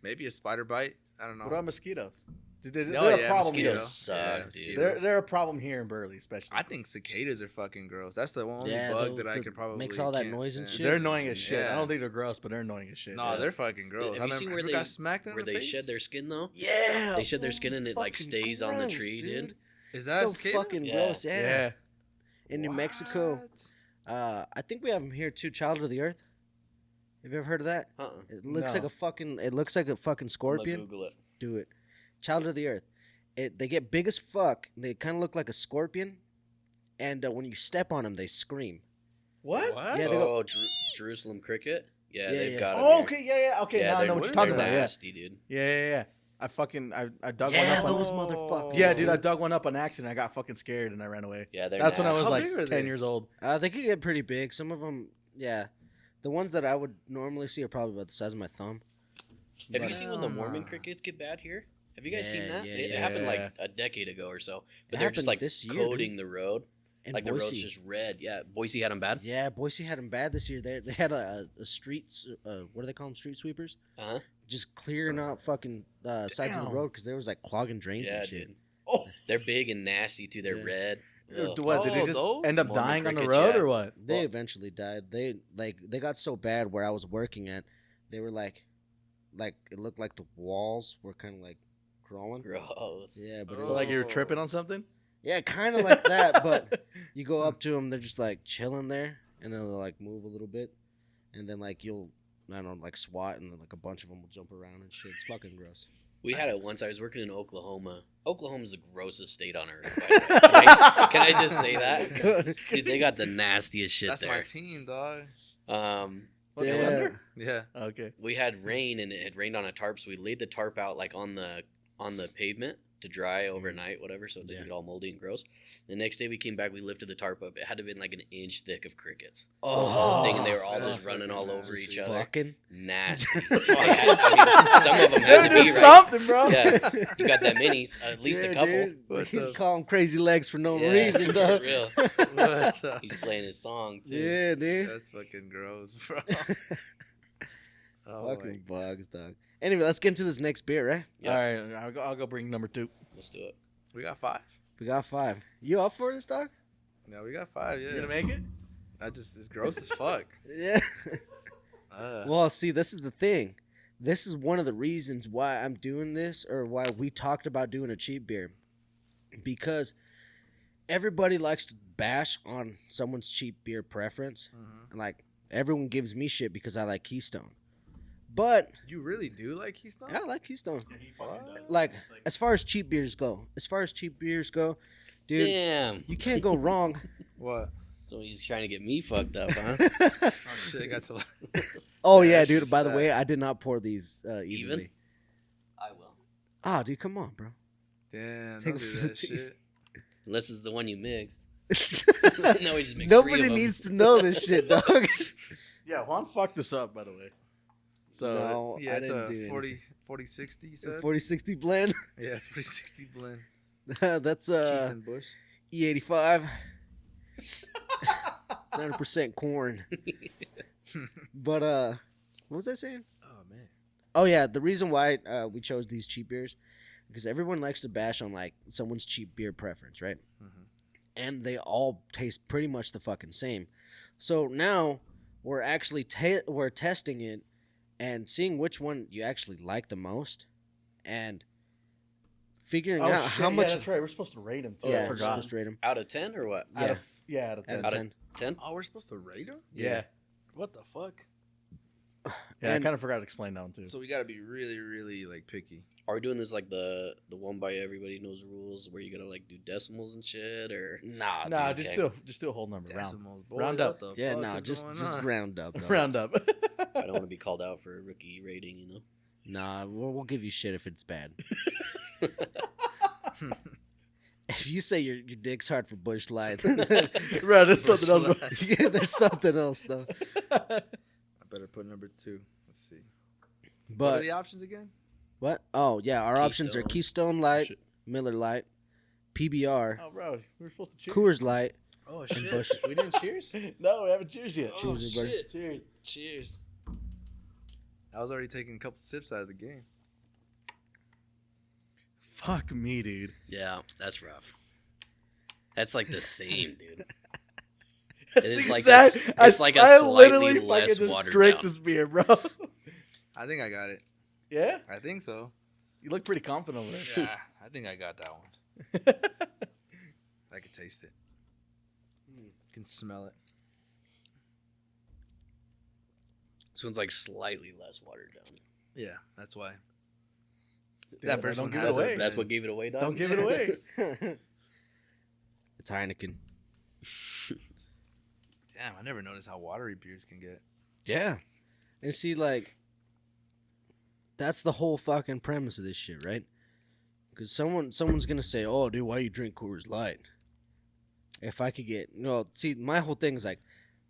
Maybe a spider bite. I don't know. What about mosquitoes? They're Oh, a yeah, problem mosquitoes. here. Mosquitoes suck, Yeah, dude. mosquitoes. They're a problem here in Burley, especially. I think cicadas are fucking gross. That's the only Yeah, bug the- that I the- could probably makes all that can't noise and stand. shit. They're annoying as shit. Yeah. I don't think they're gross, but they're annoying as shit. No, Yeah. they're fucking gross. Have you seen where ever they- got smacked in Where the they face? shed their skin, though? Yeah. They shed their skin and it, like, Fucking stays on the gross, tree, dude. Is that so a cicada? fucking Yeah. gross. Yeah. Yeah. In New Mexico, What? I think we have them here too. Child of the Earth. Have you ever heard of that? Uh-uh. It looks No. like a fucking. It looks like a fucking I'm scorpion. gonna Google it. Do it. Child of the Earth. They get big as fuck. They kind of look like a scorpion, and when you step on them, they scream. What? What? Yeah, they go- Oh, Jerusalem cricket? Yeah, Yeah, they've yeah. got 'em Oh, here. okay, yeah. Okay, Yeah, now I they're- know what you're they're talking they're about. Yeah. nasty, dude. Yeah. I dug Yeah, one up. those motherfuckers. Yeah, dude, I dug one up on accident. I got fucking scared and I ran away. Yeah, they're That's when I nasty. was How like big are 10 they? years old. They could get pretty big. Some of them, yeah. The ones that I would normally see are probably about the size of my thumb. Have you But- seen when the Hell Mormon nah. crickets get bad here? Have you guys Yeah, seen that? yeah, It yeah. happened like a decade ago or so. But It they're just happened like this year, coating dude. the road. In Like the road's Boise. just red. Yeah, Boise had them bad. Yeah, Boise had them bad this year. They had a street, what do they call them? Street sweepers? Uh-huh. Just clearing out fucking sides of the Damn. road because there was like clogging drains Yeah, and shit. dude. Oh, They're big and nasty too. They're Yeah. red. Ugh. what? Did Oh, they just those? end up Mormon dying on the crickets, road yeah. or what? They Well- eventually died. They got so bad where I was working at. They were like it looked like the walls were kind of like crawling. Gross. Yeah, but So like you were tripping on something? yeah, kind of like that. But you go up to them, they're just like chilling there, and then they'll like move a little bit, and then like you'll I don't know like SWAT, and then like a bunch of them will jump around and shit. It's fucking gross. We had it once. I was working in Oklahoma. Oklahoma's the grossest state on earth. By the way. Can I just say that? Dude, they got the nastiest shit That's there. my team, dog. What, Yeah. Thunder? Yeah. Okay. We had rain, and it had rained on a tarp, so we laid the tarp out like on the pavement to dry overnight, whatever, so it didn't get all moldy and gross. The next day we came back, we lifted the tarp up. It had to have been like an inch thick of crickets. The whole thing, and they were all that's just running all over nasty. each other. Fucking. Nasty. Some of them had to Dude, be it's right. something, bro. Yeah, you got that many, at least a couple. Dude. What You the- call him crazy legs for no Yeah, reason, for dog. real. What the- He's playing his song too. Yeah, dude. That's fucking gross, bro. Oh, Fucking bugs, dog. Anyway, let's get into this next beer, right? Yeah. All right, I'll go bring number 2. Let's do it. we got 5. We got 5. You up for this, dog? No, we got 5. Yeah. You gonna make it? It's gross as fuck. Yeah. Uh, Well, see, this is the thing. This is one of the reasons why I'm doing this, or why we talked about doing a cheap beer. Because everybody likes to bash on someone's cheap beer preference. mhm. And, like, everyone gives me shit because I like Keystone. But, You really do like Keystone? yeah, I like Keystone. Yeah, he fucking does. Like, as far as cheap beers go, dude, Damn. you can't go wrong. What? So he's trying to get me fucked up, huh? Oh shit! I got to. Oh, Yeah, yeah, that's dude. just By the sad. way, I did not pour these evenly. Even? I will. Ah, dude, come on, bro. Damn. Take Don't it do for the that team. shit. Unless it's the one you mixed. No, we just mixed 3 Nobody of them. needs to know this shit, dog. Yeah, Juan fucked this up, by the way. So No, Yeah, I it's didn't a do 40-60, you said? 4060 blend. Yeah, 40-60 blend. That's Keys and Bush. E85. It's 100% corn. But what was I saying? Oh man. Oh yeah, the reason why we chose these cheap beers because everyone likes to bash on like someone's cheap beer preference, right? Mhm. And they all taste pretty much the fucking same. So now we're actually we're testing it and seeing which one you actually like the most, and figuring out how much. Yeah, that's right. We're supposed to rate him too. Yeah, I we're forgot. supposed to rate them. Out of 10 or what? Yeah. Out of 10. Out of Out of 10. 10? Oh, we're supposed to rate them? Yeah. What the fuck? Yeah, I And- kind of forgot to explain that one too. So we gotta be really, really like picky. Are we doing this like the one by everybody knows rules where you gotta like do decimals and shit or Nah, nah, dude. just do a whole number. Round, Decimals, boy, round what up. the Yeah, fuck nah, is just going just on? round up. dog. round up. I don't want to be called out for a rookie rating, you know? Nah, we'll give you shit if it's bad. If you say your dick's hard for Bush Light, Right, there's something else. Bush yeah, there's something else though. I better put number 2. Let's see. What are But the options again? what? Oh yeah, our options are Keystone. Keystone Light, Shit. Miller Light, PBR, Oh, bro, we were supposed to cheers. Coors Light. Oh shit. Bush. We didn't cheers? No, we haven't cheers yet. Oh, Cheers, buddy. shit. Cheers. Cheers. I was already taking a couple sips out of the game. Fuck me, dude. Yeah, that's rough. That's like the same, dude. It's is like exact- it's like a I slightly literally less fucking just watered drank down. this beer, bro. I think I got it. Yeah, I think so. you look pretty confident over there. Yeah, I think I got that one. I can taste it. Can smell it. This one's like slightly less watered down. Yeah, that's why. Damn, That first don't one give has it away. it. That's what gave it away, dog. Don't give it away. It's Heineken. Damn, I never noticed how watery beers can get. Yeah, and see, like, that's the whole fucking premise of this shit, right? Because someone's gonna say, "Oh, dude, why you drink Coors Light?" If I could get, see, my whole thing is like,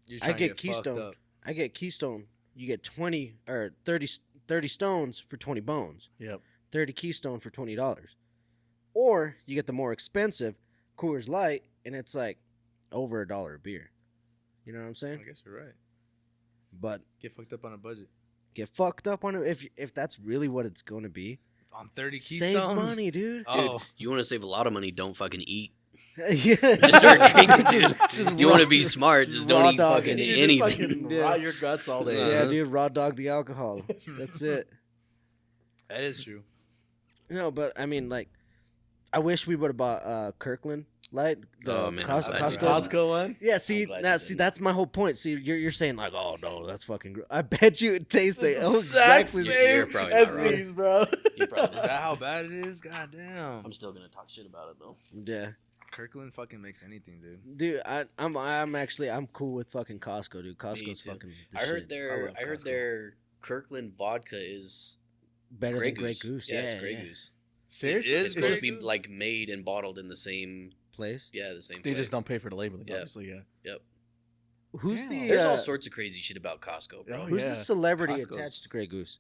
You're I trying to get fucked Keystone. up. I get Keystone. You get 20 or 30 stones for 20 bones. Yep. 30 Keystone for $20. Or you get the more expensive Coors Light, and it's like over $1 a beer. You know what I'm I saying? guess you're right. But Get fucked up on a budget. get fucked up on it if that's really what it's going to be. On 30 Save Keystones? money, dude. Oh, You want to save a lot of money, don't fucking eat. Yeah. Just start drinking, dude. Just You want to raw- be smart, just raw don't eat dog fucking it. You just anything. fucking Yeah. rot your guts all day. Yeah, Uh-huh. dude, raw dog the alcohol. That's it. that is true. No, but I mean, like, I wish we would have bought Kirkland Light. The Oh, man, Costco. I bet you Costco one. Yeah, see, glad now you see, didn't. that's my whole point. See, you're saying like, oh no, that's fucking. I bet you it tastes like Exact exactly. same You're probably as not wrong. these, bro. You probably Is that how bad it is? God damn. I'm still gonna talk shit about it though. Yeah, Kirkland fucking makes anything, dude. dude, I'm cool with fucking Costco, dude. Costco's too. fucld the I heard shit. their love I heard Costco. their Kirkland vodka is better Grey than Grey Goose. Goose. Yeah, Yeah, it's Grey yeah. Goose. Seriously, It It's is supposed to Grey be Goose? like made and bottled in the same Place. the same They place. just don't pay for the labeling, Yeah. obviously. Yeah. Yep. Who's Damn. the? There's all sorts of crazy shit about Costco, bro. Oh, Who's yeah. the celebrity Costco's- attached to Grey Goose?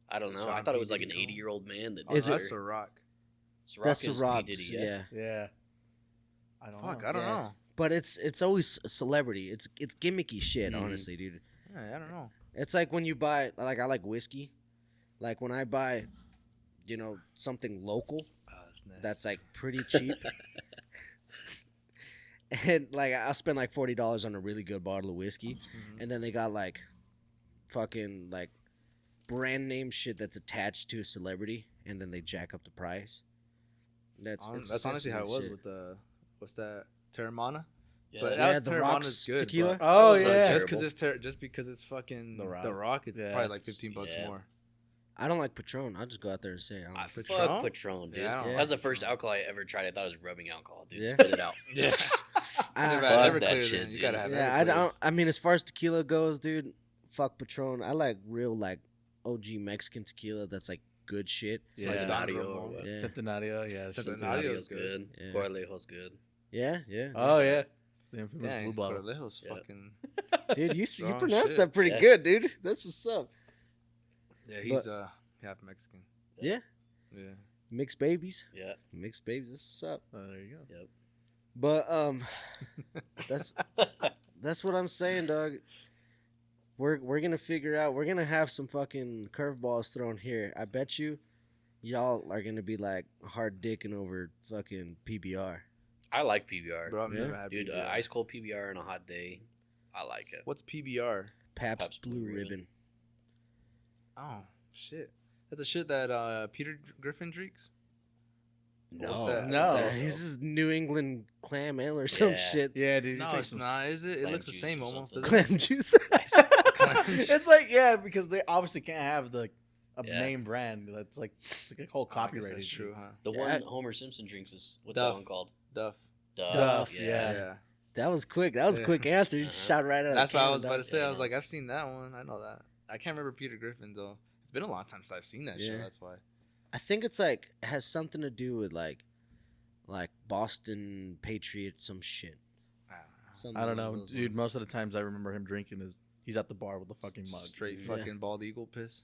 I don't know. Sean I thought it was P. like an Diddy 80-year-old man that Oh, Is did it- that's a rock. Ciroc That's is the P. rocks. Diddy, Yeah. Yeah. I don't Fuck, know. I don't Yeah. know. But it's always a celebrity. It's gimmicky shit, Mhm. honestly, dude. Yeah, I don't know. It's like when you buy, like I like whiskey. Like when I buy, something local Oh, that's nasty. that's like pretty cheap. And like I'll spend like $40 on a really good bottle of whiskey, Mhm. and then they got like fucking like brand name shit that's attached to a celebrity, and then they jack up the price. That's Honestly how it was shit. with the what's that Terramana? Yeah. But Yeah, that was the Terramana's Rock's good. tequila. but Oh That was yeah. terrible. just because it's fucking The the Rock. rock, it's Yeah. probably like $15 Yeah. more. I don't like Patron. I'll just go out there and say it. I don't I like fuck Patron? Patron, dude. Yeah, I don't Yeah. That was the like first Patron. alcohol I ever tried. I thought it was rubbing alcohol, dude. Yeah. Spit it out. Yeah. I- Never, Fuck never that clear shit, then. You dude. gotta have Yeah, I Everclear. don't. I mean, as far as tequila goes, dude, fuck Patron. I like real like OG Mexican tequila. That's like good shit. It's Yeah. like Centenario Don or Ramon. what? Yeah. Centenario, yeah. Centenario. Centenario's is good. good. Yeah. Coralejo's good. Yeah. Oh yeah. The infamous Dang, blue bottle. Coralejo's Yeah. fucking. Dude, you Strong pronounced shit. that pretty Yeah. good, dude. That's what's up. Yeah, he's half Mexican. Yeah, Yeah. mixed babies. Yeah. Mixed babies. That's what's up. Oh, there you go. Yep. But that's what I'm saying, dog. We're gonna figure out. We're gonna have some fucking curveballs thrown here. I bet y'all are gonna be like hard dicking over fucking PBR. I like PBR. Bro, I've Yeah. never had Dude, PBR. ice cold PBR on a hot day. I like it. What's PBR? Pabst Pabst Blue Blue Ribbon. Ribbon. Oh shit, that's the shit that Peter Griffin drinks. No. What's that? No. This is New England clam ale or some Yeah. shit. Yeah, dude. you No, take it's some- not. Is it? It clam looks the juice same or almost. something. Doesn't it? Clam juice. It's like because they obviously can't have a Yeah. name brand that's like it's like a whole I guess copyright that's issue. true, huh? The Yeah. one Homer Simpson drinks is what's Duff. that one called? Duff. Duff, Yeah. yeah. Yeah. That was quick. That was a Yeah. quick answer. You Uh-huh. shot right out. That's of the what I cannon, was about to dog. say. Yeah, I was no. like, I've seen that one. I know that. I can't remember Peter Griffin though. It's been a long time since I've seen that show. Yeah. That's why. I think it's like has something to do with like Boston Patriots, some shit. Something I don't along know, those dude. lines. Most of the times I remember him drinking is he's at the bar with a fucking mug. Straight Yeah. fucking bald eagle piss.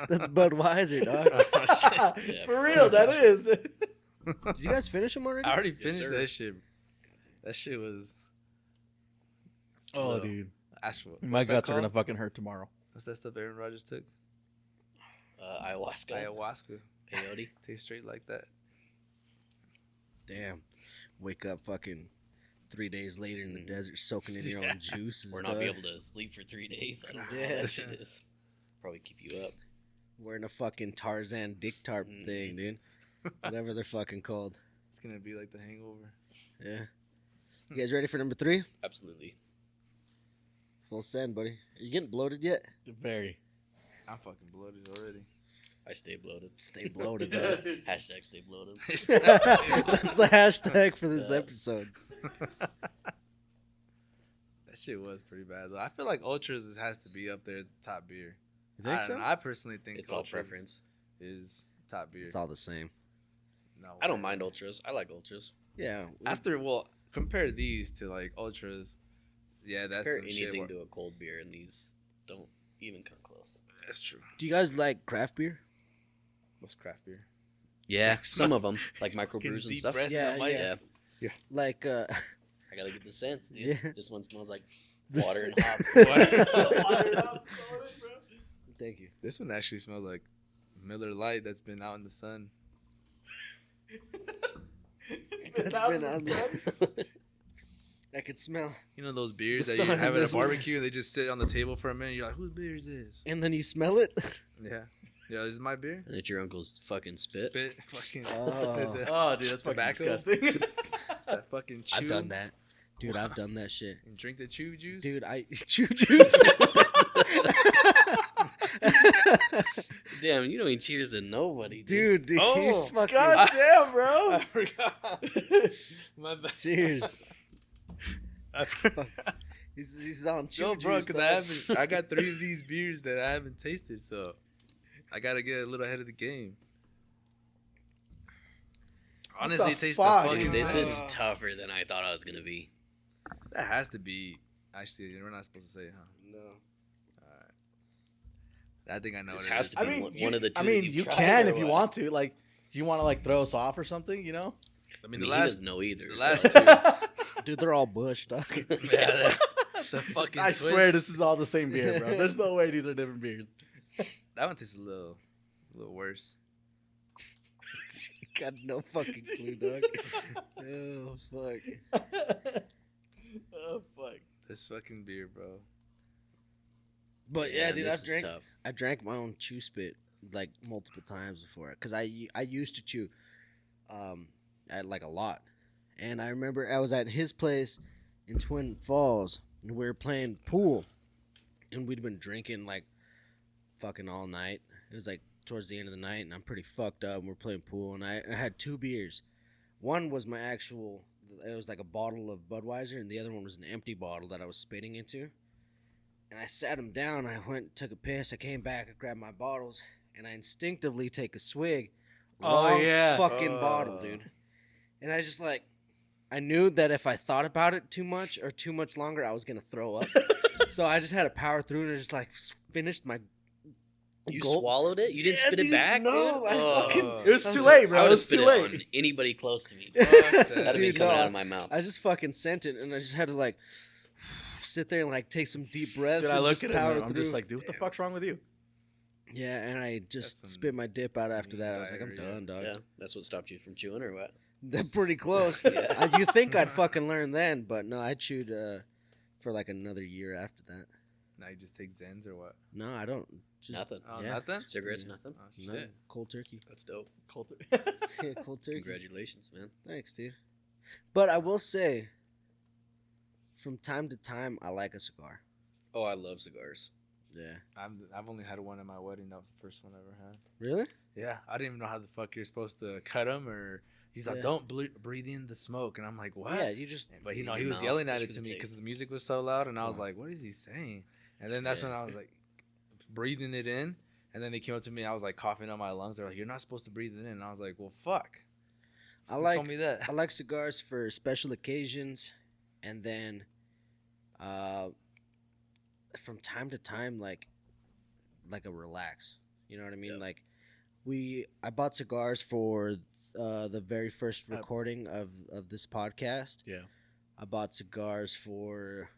That's Budweiser, dog. Yeah, For real, that is. Did you guys finish them already? I already Yes, finished sir. that shit. That shit was. Oh, Little. dude, Asheville. my What's that guts are gonna called? fucking hurt tomorrow. What's that stuff Aaron Rodgers took? Ayahuasca. Ayahuasca. Peyote. Tastes straight like that. Damn. Wake up fucking 3 days later in the Mm. desert, soaking in your Yeah. own juices. Or not be dog. able to sleep for 3 days. I don't know Yeah. how that shit is. Probably keep you up. Wearing a fucking Tarzan dick tarp Mm. thing, dude. Whatever they're fucking called. It's gonna be like the Hangover. Yeah. You guys ready for number 3? Absolutely. Full send, buddy. Are you getting bloated yet? Very. I'm fucking bloated already. I stay bloated. Stay bloated, dog. Hashtag stay bloated. That's the hashtag for this Yeah. episode. That shit was pretty bad though. I feel like Ultras has to be up there as the top beer. You think I, so? don't know. I personally think It's all Ultras preference. is top beer. It's all the same. No, I don't way. mind ultras. I like ultras. Yeah. After compare these to like Ultras. Yeah, that's Compare some shit. anything where- to a cold beer, and these don't even come close. That's true. Do you guys like craft beer? What's craft beer? Yeah, some of them like Fucking microbrews and deep stuff. breath in Yeah, the mic. Yeah, Like, I gotta get the sense, dude. Yeah. This one smells like this- water and hops. Thank you. This one actually smells like Miller Lite that's been out in the sun. That's been on the- I could smell. You know those beers The that you sun have at a doesn't- barbecue and they just sit on the table for a minute. You're like, whose beer is this? And then you smell it. Yeah. Yo, this is my beer. And it's your uncle's fucking spit. Fucking. Oh, dude, that's fucking Tobacco? disgusting. It's that fucking chew. I've done that. Dude, I've done that shit. And drink the chew juice. Dude, I chew juice. Damn, you don't even cheers to nobody, dude. Dude, Oh, he's fucking. God damn, bro. I forgot. My bad. Cheers. I forgot. He's on chew Yo, bro, juice, because dog. I got 3 of these beers that I haven't tasted, so I gotta get a little ahead of the game. Honestly, it tastes the fuck? fucking Dude, this same. is tougher than I thought I was gonna be. That has to be. Actually, we're not supposed to say it, huh? No. I think I know This what it has is. to I be mean, one of the two. I mean, that you've you tried, can or if you what? want to. Like, you want to like throw us off or something, you know? I I mean, mean, the he last. doesn't know either. The so- last two. Dude, they're all bush, dog. Yeah, that's a fucking. I twist. swear this is all the same beer, bro. There's no way these are different beers. That one tastes a little worse. Got no fucking clue, dog. Oh, fuck. Oh, fuck. This fucking beer, bro. But yeah, dude, this is tough. I drank my own chew spit like multiple times before, because I used to chew, at like a lot, and I remember I was at his place in Twin Falls, and we were playing pool, and we'd been drinking like fucking all night. It was like towards the end of the night, and I'm pretty fucked up. And we're playing pool, and I had 2 beers. One was my actual, it was like a bottle of Budweiser, and the other one was an empty bottle that I was spitting into. And I sat him down. I went, took a piss. I came back. I grabbed my bottles, and I instinctively take a swig. Oh, Wrong yeah. fucking bottle, dude. And I just like, I knew that if I thought about it too much or too much longer, I was gonna throw up. So I just had to power through and I just like finished my. You gulp. swallowed it? You didn't Yeah, spit it dude, back? no, dude? I fucking- It was I too was late, like, bro. I It would was spit too it late. on anybody close to me. Fuck that. That'd have been Dude, coming no. out of my mouth. I just fucking sent it, and I just had to like sit there and like take some deep breaths. Dude, I and look just at power him, I'm through. just like, dude, what the fuck's wrong with you? Yeah, and I just That's some spit my dip out after that. I was like, I'm diarrhea. done, dog. Yeah, that's what stopped you from chewing, or what? They're pretty close. Yeah. You think I'd fucking learn then, but no, I chewed for like another year after that. Now you just take Zens or what? No, I don't. Just, Nothing. Oh, Yeah. nothing? Cigarettes, Yeah. nothing. Oh, shit. No, cold turkey. That's dope. Coulter. Yeah, cold turkey. Congratulations, man. Thanks, dude. But I will say, from time to time, I like a cigar. Oh, I love cigars. Yeah. I've only had one at my wedding. That was the first one I ever had. Really? Yeah, I didn't even know how the fuck you're supposed to cut them, or he's like, Yeah. don't breathe in the smoke, and I'm like, what? Yeah, you just. But In he your was mouth, yelling at just it for to the me taste. because the music was so loud, and I was Oh. like, what is he saying? And then that's Yeah. when I was like, breathing it in, and then they came up to me. I was like coughing on my lungs. They're like, you're not supposed to breathe it in. And I was like, well, fuck. I Who like- told me that. I like cigars for special occasions, and then, from time to time, like a relax. You know what I mean? Yeah. Like, I bought cigars for the very first recording of this podcast. Yeah. I bought cigars for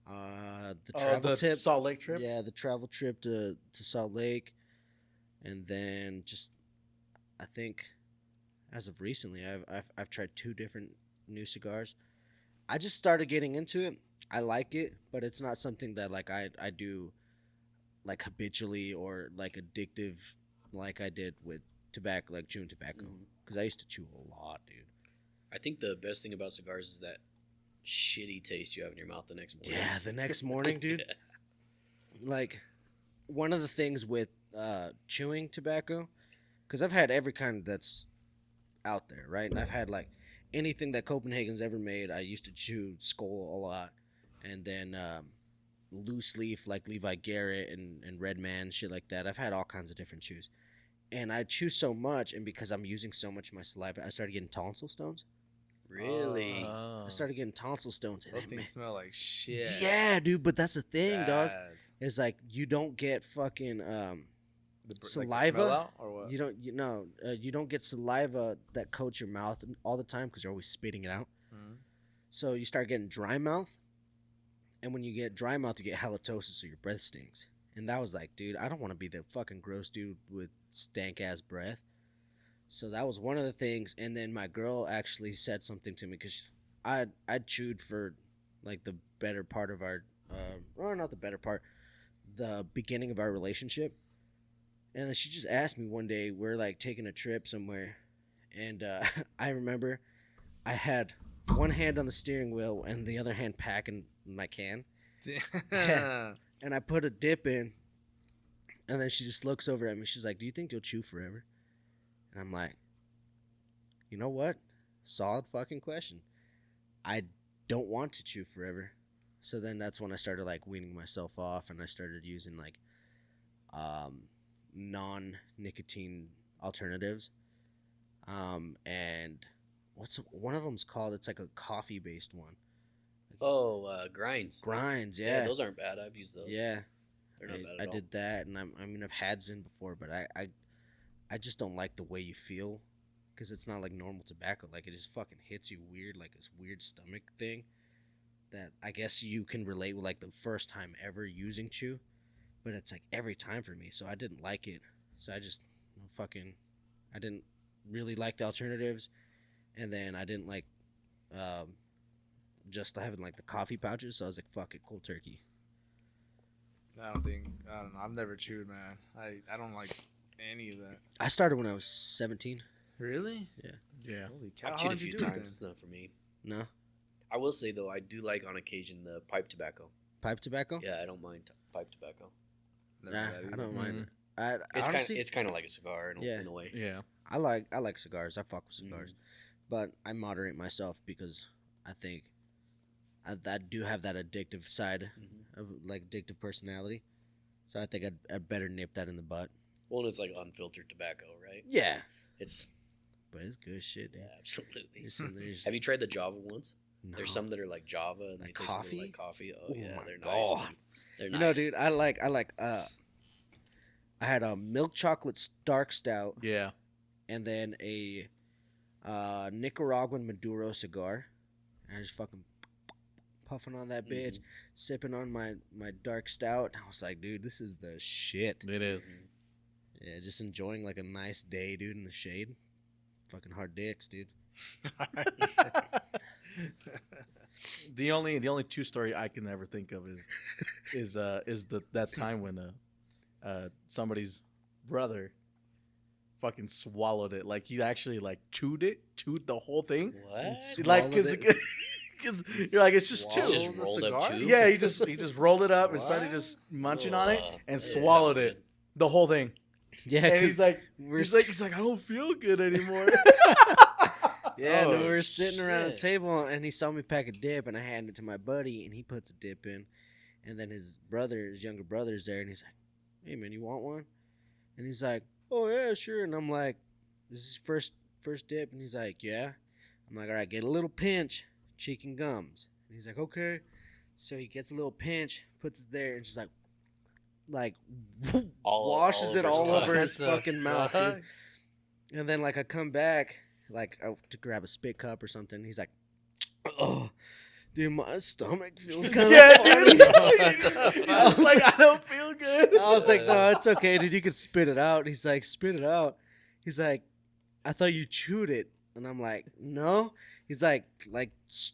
the travel the tip. Salt Lake trip. Yeah, the travel trip to Salt Lake, and then just I think as of recently, I've tried 2 different new cigars. I just started getting into it. I like it, but it's not something that like I do like habitually or like addictive like I did with tobacco, like chewing tobacco, Mhm. because I used to chew a lot, dude. I think the best thing about cigars is that shitty taste you have in your mouth the next morning. Yeah, the next morning, dude. Yeah. Like one of the things with chewing tobacco, because I've had every kind that's out there, right? And I've had like anything that Copenhagen's ever made. I used to chew Skoal a lot, and then loose leaf like Levi Garrett and Red Man, shit like that. I've had all kinds of different chews, and I chew so much, and because I'm using so much of my saliva, I started getting tonsil stones. Really? Oh. I started getting tonsil stones, and Those it, things smell like shit. yeah, dude. But that's the thing, dog. Bad. Is like you don't get fucking Like the saliva? smell out, or what? you don't get saliva that coats your mouth all the time because you're always spitting it out. Mhm. So you start getting dry mouth, and when you get dry mouth, you get halitosis, so your breath stinks. And that was like, dude, I don't want to be the fucking gross dude with stank ass breath. So that was one of the things. And then my girl actually said something to me because I'd chewed for like the better part of our, or not the better part, the beginning of our relationship. And then she just asked me one day, we're like taking a trip somewhere, and I remember I had one hand on the steering wheel and the other hand packing my can. And I put a dip in, and then she just looks over at me. She's like, "Do you think you'll chew forever?" And I'm like, "You know what? Solid fucking question. I don't want to chew forever." So then that's when I started like weaning myself off, and I started using like non-nicotine alternatives. And what's one of them's called? It's like a coffee-based one. Grinds. Grinds, yeah. Those aren't bad. I've used those. Yeah. They're not bad at I all. did that, and I've had Zyn before, but I just don't like the way you feel, because it's not like normal tobacco. Like, it just fucking hits you weird, like this weird stomach thing that I guess you can relate with, like the first time ever using chew, but it's like every time for me, so I didn't like it. So I just I didn't really like the alternatives, and then I didn't like just having like the coffee pouches, so I was like, fuck it, cold turkey. I don't know. I've never chewed, man. I don't like any of that. I started when I was 17. Really? Yeah. Holy cow. I've How chewed a did you few do it times. then? It's not for me. No? I will say, though, I do like, on occasion, the pipe tobacco. Pipe tobacco? Yeah, I don't mind pipe tobacco. Never Nah, had that I either. don't mind. It's Honestly, it's kind of like a cigar in Yeah. a way. Yeah. I like cigars. I fuck with cigars, but I moderate myself because I think I do have that addictive side of like addictive personality. So I think I'd better nip that in the butt. Well, and it's like unfiltered tobacco, right? Yeah, It's but it's good shit, dude. yeah, absolutely. You're sitting there, just- Have you tried the Java ones? No. There's some that are like Java and Like they taste a coffee? little like coffee. Oh, Oh yeah, my they're nice. God. Man. They're You nice. know, dude, I like I had a milk chocolate dark stout Yeah. and then a Nicaraguan Maduro cigar. And I just fucking puffing on that bitch, sipping on my dark stout. I was like, dude, this is the shit. It is. Yeah, just enjoying like a nice day, dude, in the shade. Fucking hard dicks, dude. The only two story I can ever think of is that time when somebody's brother fucking swallowed it. Like, he actually like chewed the whole thing. What? Like, Swallowed because you're like, it's just Swallowed chew. Just rolled up chew? Yeah, he just rolled it up and started just munching on it and swallowed it, the whole thing. Yeah, And he's like, we're he's like, I don't feel good anymore. yeah, no, Oh, we were sitting around a shit. table, and he saw me pack a dip, and I handed it to my buddy, and he puts a dip in, and then his younger brother's there, and he's like, "Hey man, you want one?" And he's like, "Oh yeah, sure." And I'm like, "This is first dip," and he's like, "Yeah." I'm like, "All right, get a little pinch, cheek and gums." And he's like, "Okay." So he gets a little pinch, puts it there, and just like washes it all over his fucking mouth, dude. And then like I come back, like to grab a spit cup or something. He's like, "Oh, dude, my stomach feels kind of Yeah, funny." dude. He's just like, I don't feel good. I was like, "No, it's okay, dude. You can spit it out." He's like, "Spit it out." He's like, "I thought you chewed it," and I'm like, "No." He's like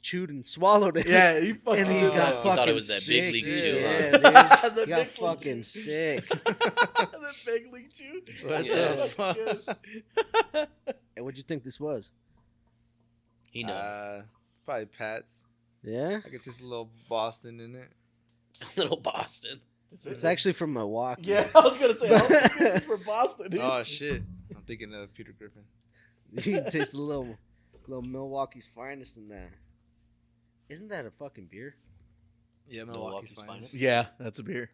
chewed and swallowed it. Yeah, he fucking And he did got that. You fucking thought it was that big sick, league dude. chew, huh? Yeah, dude. The He got big league fucking chew. sick. The big league chew. What Yeah. the fuck? Hey, what'd you think this was? He knows. Probably Pat's. Yeah, I get this little Boston in it. Little Boston. it's actually from Milwaukee. Yeah, I was gonna say, I don't think this is for Boston, dude. Oh shit! I'm thinking of Peter Griffin. You taste a little Milwaukee's finest in that. Isn't that a fucking beer? Yeah, Milwaukee's Milwaukee's finest. Yeah, that's a beer.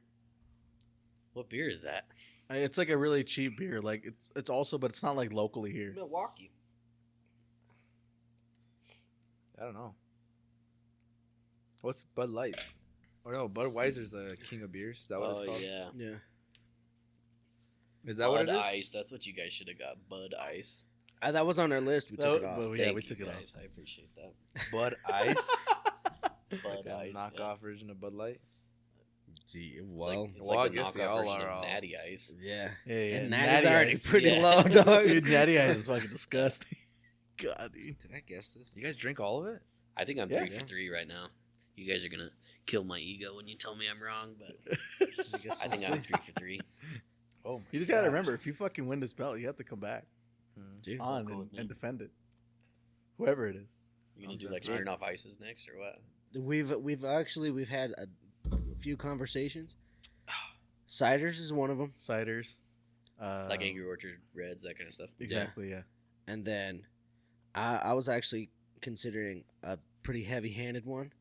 What beer is that? It's like a really cheap beer. Like, it's also, but it's not like locally here. Milwaukee. I don't know. What's Bud Lights? Or no, Budweiser's a king of beers. Is that what it's called? Yeah. Yeah. Is that what it Bud is? Ice. That's what you guys should have got. Bud Ice. That was on our list. We took it off. Well, yeah, Thank we you, took it off. guys. I appreciate that. Bud Ice. Bud Like a Ice. knockoff version of Bud Light. Gee, It's well, like, it's well, like I the guess they knockoff all version are of all- Natty Ice. yeah. Yeah, yeah. And that is already Ice. pretty Yeah. low, dog. Dude, Natty Ice is fucking disgusting. God, dude. Did I guess this? You guys drink all of it? I think I'm Yeah. 3 for 3 right now. You guys are gonna kill my ego when you tell me I'm wrong, but I guess I we'll think I'm see. 3 for 3. Oh, You just gotta remember, if you fucking win this belt, you have to come back Dude, on cool with me. and defend it. Whoever it is. You gonna do like Smirnoff Ices next or what? we've had a few conversations. Ciders is one of them, Ciders. Like Angry Orchard Reds, that kind of stuff. Exactly, yeah. and then I was actually considering a pretty heavy-handed one.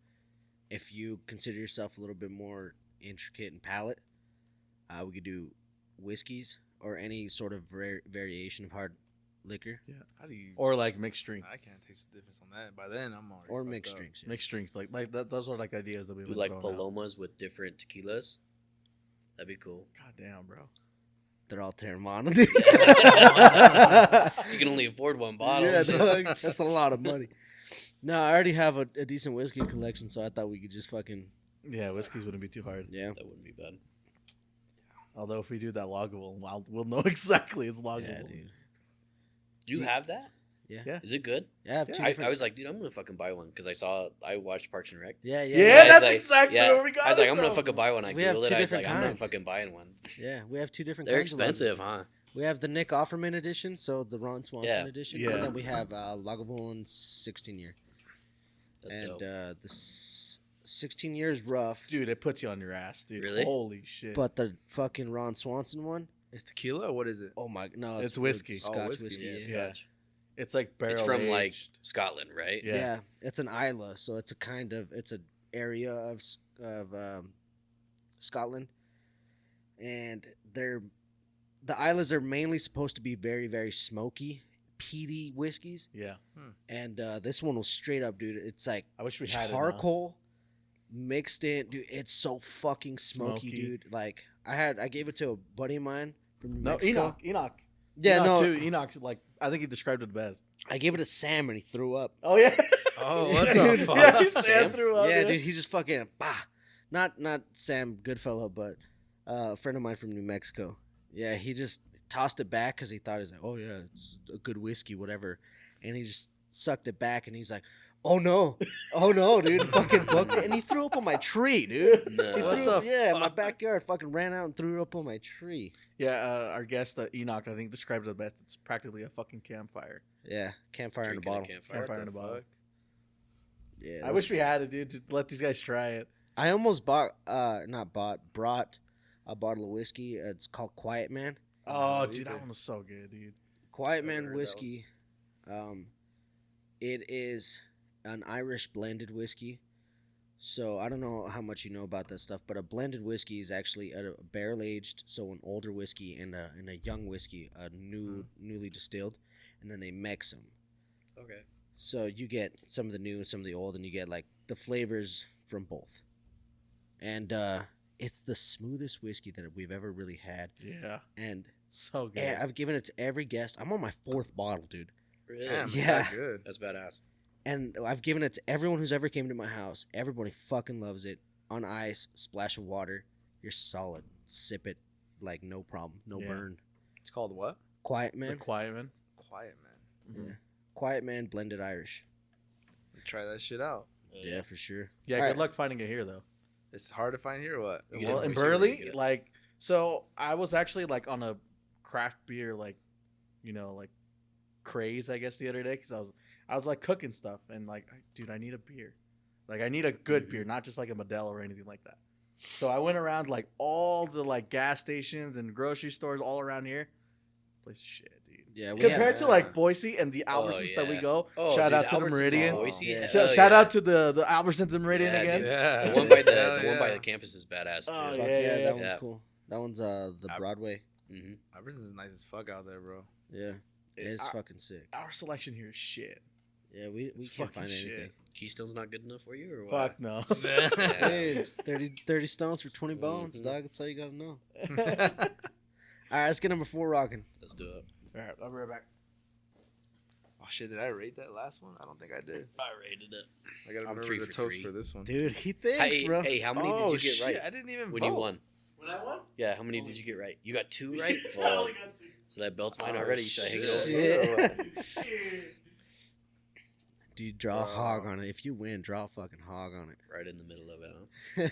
If you consider yourself a little bit more intricate in palate, we could do whiskeys or any sort of variation of hard liquor How do you? Or like mixed drinks. I can't taste the difference on that. By then, I'm already. or fucked mixed up. drinks. Mixed drinks. Like that, those are like ideas that we Do would like palomas with different tequilas. That'd be cool. God damn, bro. They're all Terramana, dude. You can only afford one bottle. Yeah, so- dog, that's a lot of money. No, I already have a decent whiskey collection, so I thought we could just fucking Yeah, whiskeys wouldn't be too hard. yeah. That wouldn't be bad. Although if we do that loggable, we'll know exactly it's loggable. Yeah, dude. You have that? Yeah. Yeah. Is it good? Yeah, I have two I different. was like, dude, I'm gonna fucking buy one because I watched Parks and Rec. Yeah, Yeah, I was that's like- exactly yeah. where we got I was like, it I'm gonna from. fucking buy one. I We have googled it. two I was like, different I'm not kinds. fucking buying one. Yeah, we have two different. They're kinds of them. expensive, huh? We have the Nick Offerman edition, so the Ron Swanson Yeah. edition, Yeah. and then we have Lagavulin 16 year. That's And dope. the 16 years rough, Dude, it puts you on your ass, dude. Really? Holy shit. but the fucking Ron Swanson one, It's tequila or what is it? oh my, no, It's whiskey. Scotch Oh, whiskey, whiskey. yeah, Yeah. Scotch. it's like barrel It's from aged. like Scotland, right? Yeah. Yeah, it's an Isla, so it's an area of Scotland, and the Islas are mainly supposed to be very, very smoky, peaty whiskeys, Yeah. and this one was straight up, dude. It's like I wish we had charcoal mixed in, dude. It's so fucking smoky, Smoky. dude. Like I gave it to a buddy of mine from New No, Mexico. Enoch. Yeah, Enoch no, too. Enoch, like, I think he described it best. I gave it to Sam and he threw up. Oh, yeah. Oh, what the Dude, fuck? Yeah, Sam Sam? threw up. Yeah, dude, he just fucking not Sam Goodfellow, but a friend of mine from New Mexico. Yeah, he just tossed it back because he thought he's like, oh yeah, it's a good whiskey, whatever, and he just sucked it back and he's like, oh no, dude, fucking booked it, and he threw up on my tree, dude. No. He What threw the up, yeah, in my fuck? backyard, fucking ran out and threw up on my tree. Yeah, our guest, Enoch, I think described it best. It's practically a fucking campfire. Yeah, campfire in a Drinking bottle. campfire. Campfire What in a the bottle. fuck? Yeah, I wish we had it, dude, to let these guys try it. I almost brought a bottle of whiskey. It's called Quiet Man. Oh, No, dude, that either. one was so good, dude. Quiet Never heard Man that whiskey. It is an Irish blended whiskey. So I don't know how much you know about that stuff, but a blended whiskey is actually a barrel aged, so an older whiskey and a young whiskey, newly distilled, and then they mix them. Okay. So you get some of the new, some of the old, and you get like the flavors from both. And it's the smoothest whiskey that we've ever really had. Yeah, And so good. I've given it to every guest. I'm on my 4th bottle, dude. Really? Damn, it's Yeah. that good. That's badass. And I've given it to everyone who's ever came to my house. Everybody fucking loves it. On ice, splash of water. You're solid. Sip it like no problem. No Yeah. burn. It's called what? Quiet The Man. Quiet Man. Quiet man. Yeah. Quiet Man blended Irish. Try that shit out. Yeah, for sure. Yeah, All good right. luck finding it here, though. It's hard to find here. Or what? You get Well, it in from Mexico, you Burley, get it. like, so I was actually like on a craft beer, like, you know, like craze, I guess, the other day, because I was like cooking stuff, and like, dude, I need a beer, like, I need a good beer, not just like a Modelo or anything like that. So I went around like all the like gas stations and grocery stores all around here. Place shit, dude. Yeah, we Compared have, to like Boise and the Oh, Albertsons that we yeah. go, Oh, shout dude, out to the Albertsons in Meridian. Boise? Yeah. Hell Shout yeah. out to the Albertsons and Meridian Yeah, again. dude. Yeah. The one by the Hell one by yeah. the campus is badass too. Oh, fuck yeah, yeah, yeah, that yeah. one's Yeah. cool. That one's the Ab- Broadway. Mm-hmm. Albertsons is nice as fuck out there, bro. Yeah, it's Our- fucking sick. Our selection here is shit. Yeah, we It's can't fucking find shit. anything. Keystone's not good enough for you, or what? Fuck no. Yeah. Dude, 30 stones for 20 bones, Mhm. dog. That's all you gotta know. All right, let's get number 4 rocking. Let's do it. All right, I'll be right back. Oh shit! Did I rate that last one? I don't think I did. I rated it. I gotta I'm remember 3 to for toast 3. for this one. Dude, he thinks, Hey, bro. hey, how many Oh did you get shit! right I didn't even when vote. you won? When I won? Yeah, how many did you get right? You got 2 right. I Fuck. only got 2. So that belt's mine Oh, already. Should I hang it shit. over? Shit. Dude, draw a hog on it. If you win, draw a fucking hog on it. Right in the middle of it, huh?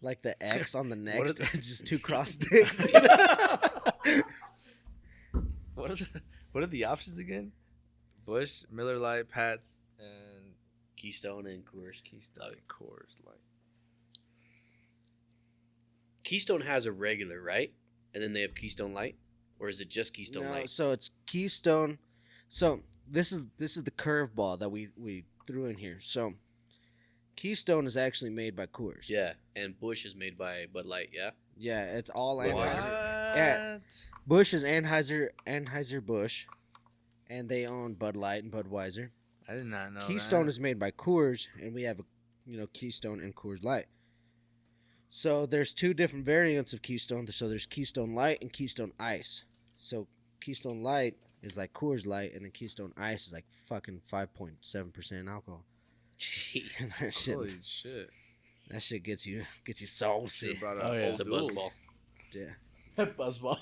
Like the X on the What next, are the- it's just two cross sticks. What are the options again? Bush, Miller Lite, Pats, and Keystone and Coors. Keystone, Coors Light. Keystone has a regular, right? And then they have Keystone Light, or is it just Keystone Light? So it's Keystone. So this is the curveball that we threw in here. So Keystone is actually made by Coors. Yeah, and Bush is made by Bud Light. Yeah. Yeah, it's all What? Anheuser. Yeah. Bush is Anheuser-Busch, and they own Bud Light and Budweiser. I did not know. Keystone that. is made by Coors, and we have Keystone and Coors Light. So there's two different variants of Keystone. So there's Keystone Light and Keystone Ice. So Keystone Light is like Coors Light, and then Keystone Ice is like fucking 5.7% alcohol. Jeez. Holy shit. That shit gets you saucy. Should've brought Oh, out yeah. old It's a duels. buzzball. Yeah. Buzzball.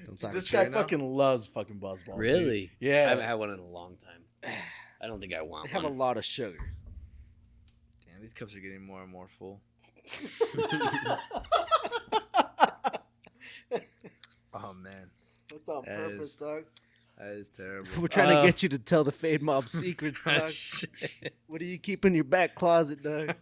Don't talk This shit guy right now. fucking loves fucking buzzballs. dude. Really? I Yeah. haven't had one in a long time. I don't think I want They have a one. lot of sugar. Damn, these cups are getting more and more full. Oh man, What's on That purpose, is- dog? that is terrible. We're trying to Uh, get you to tell the FadeMob secrets, dog. Shit. What do you keep in your back closet, dog?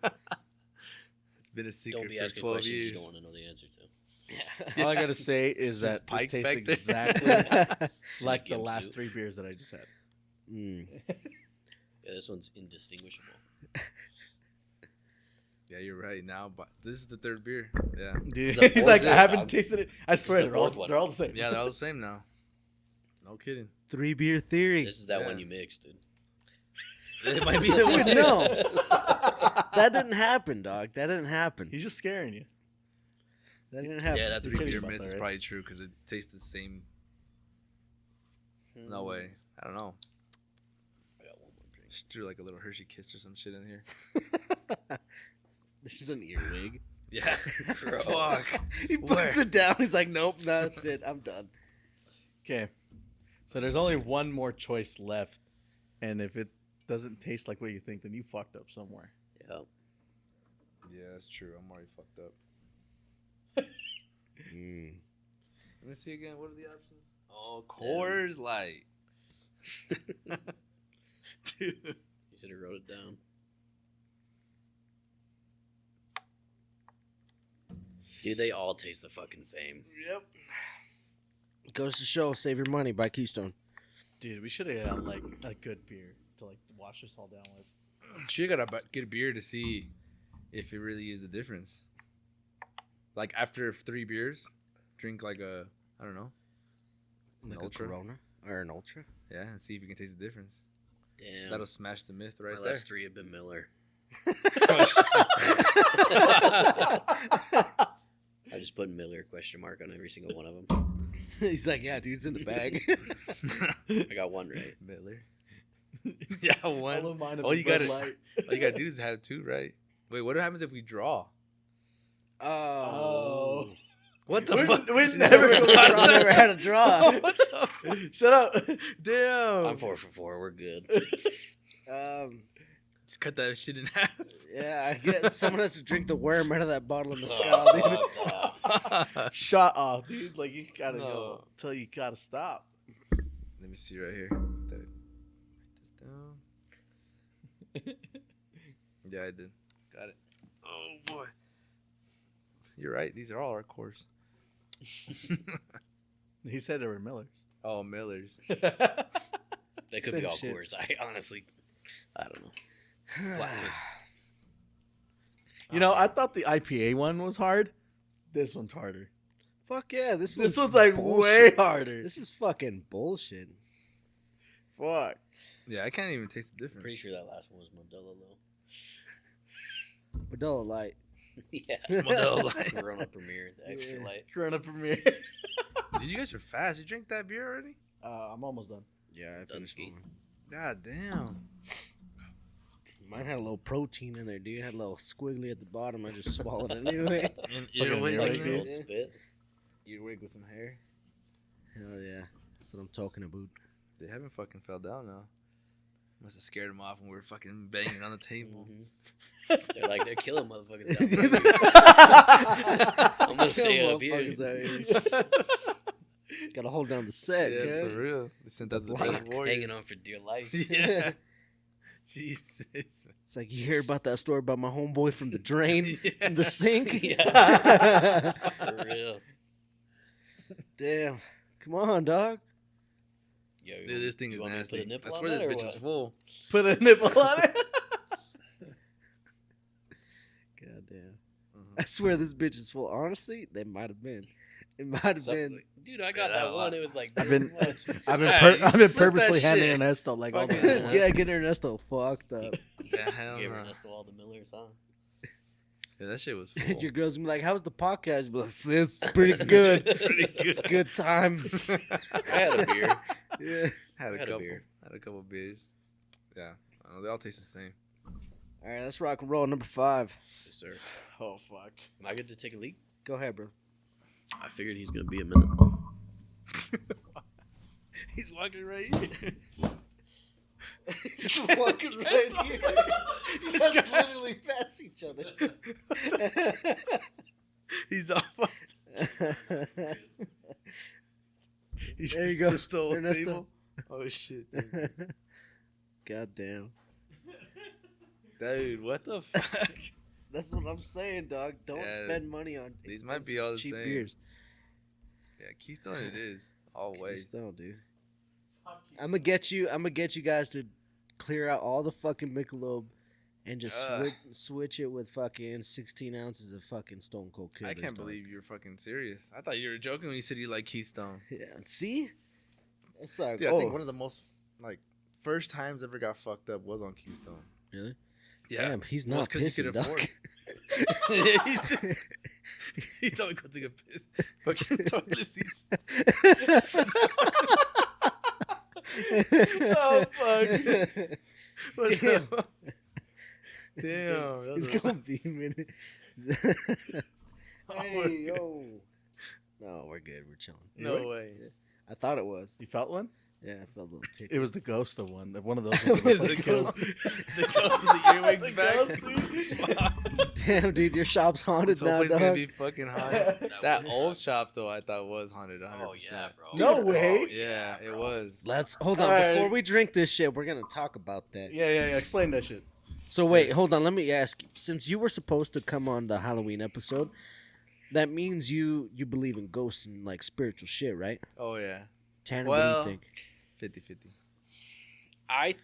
It's been a Don't secret be for asking 12 questions you years. don't want to know the answer to. All I gotta say is Just that this Pike tastes back there. exactly like the Gimp last soup. 3 beers that I just had. Mm. Yeah, this one's indistinguishable. Yeah, you're right now, but this is the third beer. Yeah, Dude, It's the he's like, fourth I haven't one. tasted it. I swear the they're all, fourth one. they're all the same. yeah, they're all the same now. No kidding. 3-beer theory. This is that Yeah. one you mixed, dude. It might be the one. No. That didn't happen, dog. That didn't happen. He's just scaring you. That didn't happen. Yeah, that You're 3 kidding beer about myth that, is right? probably true because it tastes the same. No way. I don't know. I got one more drink. Just threw like a little Hershey Kiss or some shit in here. There's an earwig. Yeah. Gross. Fuck. He puts it down. He's like, nope, that's it. I'm done. Okay. So there's only one more choice left. And if it doesn't taste like what you think, then you fucked up somewhere. Yeah. Yeah, that's true. I'm already fucked up. Mm. Let me see again. What are the options? Oh, Coors Light. Dude. You should have wrote it down. Dude, they all taste the fucking same. Yep. Goes to show, save your money, buy Keystone. Dude, we should have got like a good beer to like wash this all down with. She gotta get a beer to see if it really is the difference. Like after 3 beers, drink like a, I don't know, Like Ultra? a Corona or an Ultra. yeah, and see if you can taste the difference. Damn. That'll smash the myth right My there. last 3 have been Miller. I just put Miller question mark on every single one of them. He's like, yeah, dude, it's in the bag. I got one right. Miller. Yeah, one. All of mine have Oh, been you Bud gotta- Light. All you gotta do is have 2, right? Wait, what happens if we draw? Oh. What the We're- fuck? we're never gonna I draw. never had a draw. What the fuck? Shut up. Damn. I'm 4 for 4. We're good. Just cut that shit in half. Yeah, I guess someone has to drink the worm out of that bottle of mezcal, Oh, dude. fuck. Shut off, dude. Like you gotta No. go till you gotta stop. Let me see right here. Write this down. Yeah, I did. Got it. Oh boy. You're right. These are all our cores. He said they were Millers. Oh, Millers. They could Same be all shit. Coors. I honestly, I don't know. Plot twist. You know, I thought the IPA one was hard. This one's harder. Fuck yeah, this This one's like way bullshit. harder. This is fucking bullshit. Fuck. Yeah, I can't even taste the difference. Pretty sure that last one was Modelo though. Modelo Light. Yeah. Modelo Light. Corona Premier, the extra Yeah. light. Corona Premier. Dude, you guys are fast. You drank that beer already? I'm almost done. Yeah, I finished Dunsky. one. God damn. Mine had a little protein in there, dude. It had a little squiggly at the bottom. I just swallowed it anyway. An Fucking earwig, earwig, in dude. there? Old spit. Earwig with some hair. Hell yeah. That's what I'm talking about. They haven't fucking fell down now. Must have scared him off when we were fucking banging on the table. They're like, they're killing motherfuckers down there. I'm gonna stay up here. Gotta hold down the set, Yeah, cuz. for real. They sent out the Block. best warriors. Hanging on for dear life. Yeah. Jesus. It's like you hear about that story about my homeboy from the drain, from the sink. Yeah. For real. Damn. Come on, dog. Yo, Dude, this thing is you want me to put a nasty. nipple I on swear this that or bitch is what? full. Put a nipple on it. God damn. I swear this bitch is full. Honestly, they might have been. It might have been. Dude, I got that one. It was like I've this been- much. I've been Hey, you I've split been that purposely handing shit. Ernesto like all Fuck the yeah. Yeah, get Ernesto fucked up. Yeah, hell Gave no. Ernesto all the Millers, huh? Yeah, that shit was full. Your girl's gonna be like, "How's the podcast?" But it's pretty good. Pretty It's a good. good time. I had a beer. Yeah. Had a Had a couple. beer. Had a couple beers. Yeah. I don't know, they all taste the same. All right, let's rock and roll. Number 5. Yes, sir. Oh fuck. Am I good to take a leak? Go ahead, bro. I figured he's gonna be a minute. He's walking right here. He's walking right here. Let's literally pass each other. He's off. He There you just go, flips the whole Ernesto. table. Oh shit. God damn. Dude, what the fuck? That's what I'm saying, dog. Don't Yeah, spend money on these might be expensive, all the cheap same. beers. Yeah, Keystone it is. Always. Keystone, dude. I'm gonna get you guys to clear out all the fucking Michelob and just switch it with fucking 16 ounces of fucking Stone Cold Killers. I can't dog. believe you're fucking serious. I thought you were joking when you said you like Keystone. Yeah, see? It's like, Dude, I think one of the most like first times ever got fucked up was on Keystone. really? Yeah. Damn, he's Well, not it's 'cause you pissing, could dog. afford he's always going to take a piss. Fucking toilet seats. Oh fuck. What's Damn. up? Damn. He's that's gonna be a minute. Hey, yo. No, we're good. We're chilling. no way. I thought it was. You felt one? Yeah, I felt a little tick. It was the ghost of one. One of those. It was the the ghost. ghost. The ghost of the earwigs The back. ghost, Damn, dude, your shop's haunted This whole now, place dog. gonna be fucking haunted. That was old shop though, I thought was haunted 100%. Oh yeah, bro. No way. Yeah, it was. Let's hold on. All right. Before we drink this shit, we're gonna talk about that. Yeah. Explain that shit. So wait, hold on. Let me ask you. Since you were supposed to come on the Halloween episode, that means you believe in ghosts and like spiritual shit, right? Oh yeah. Tanner, Well, what do you think? 50-50. I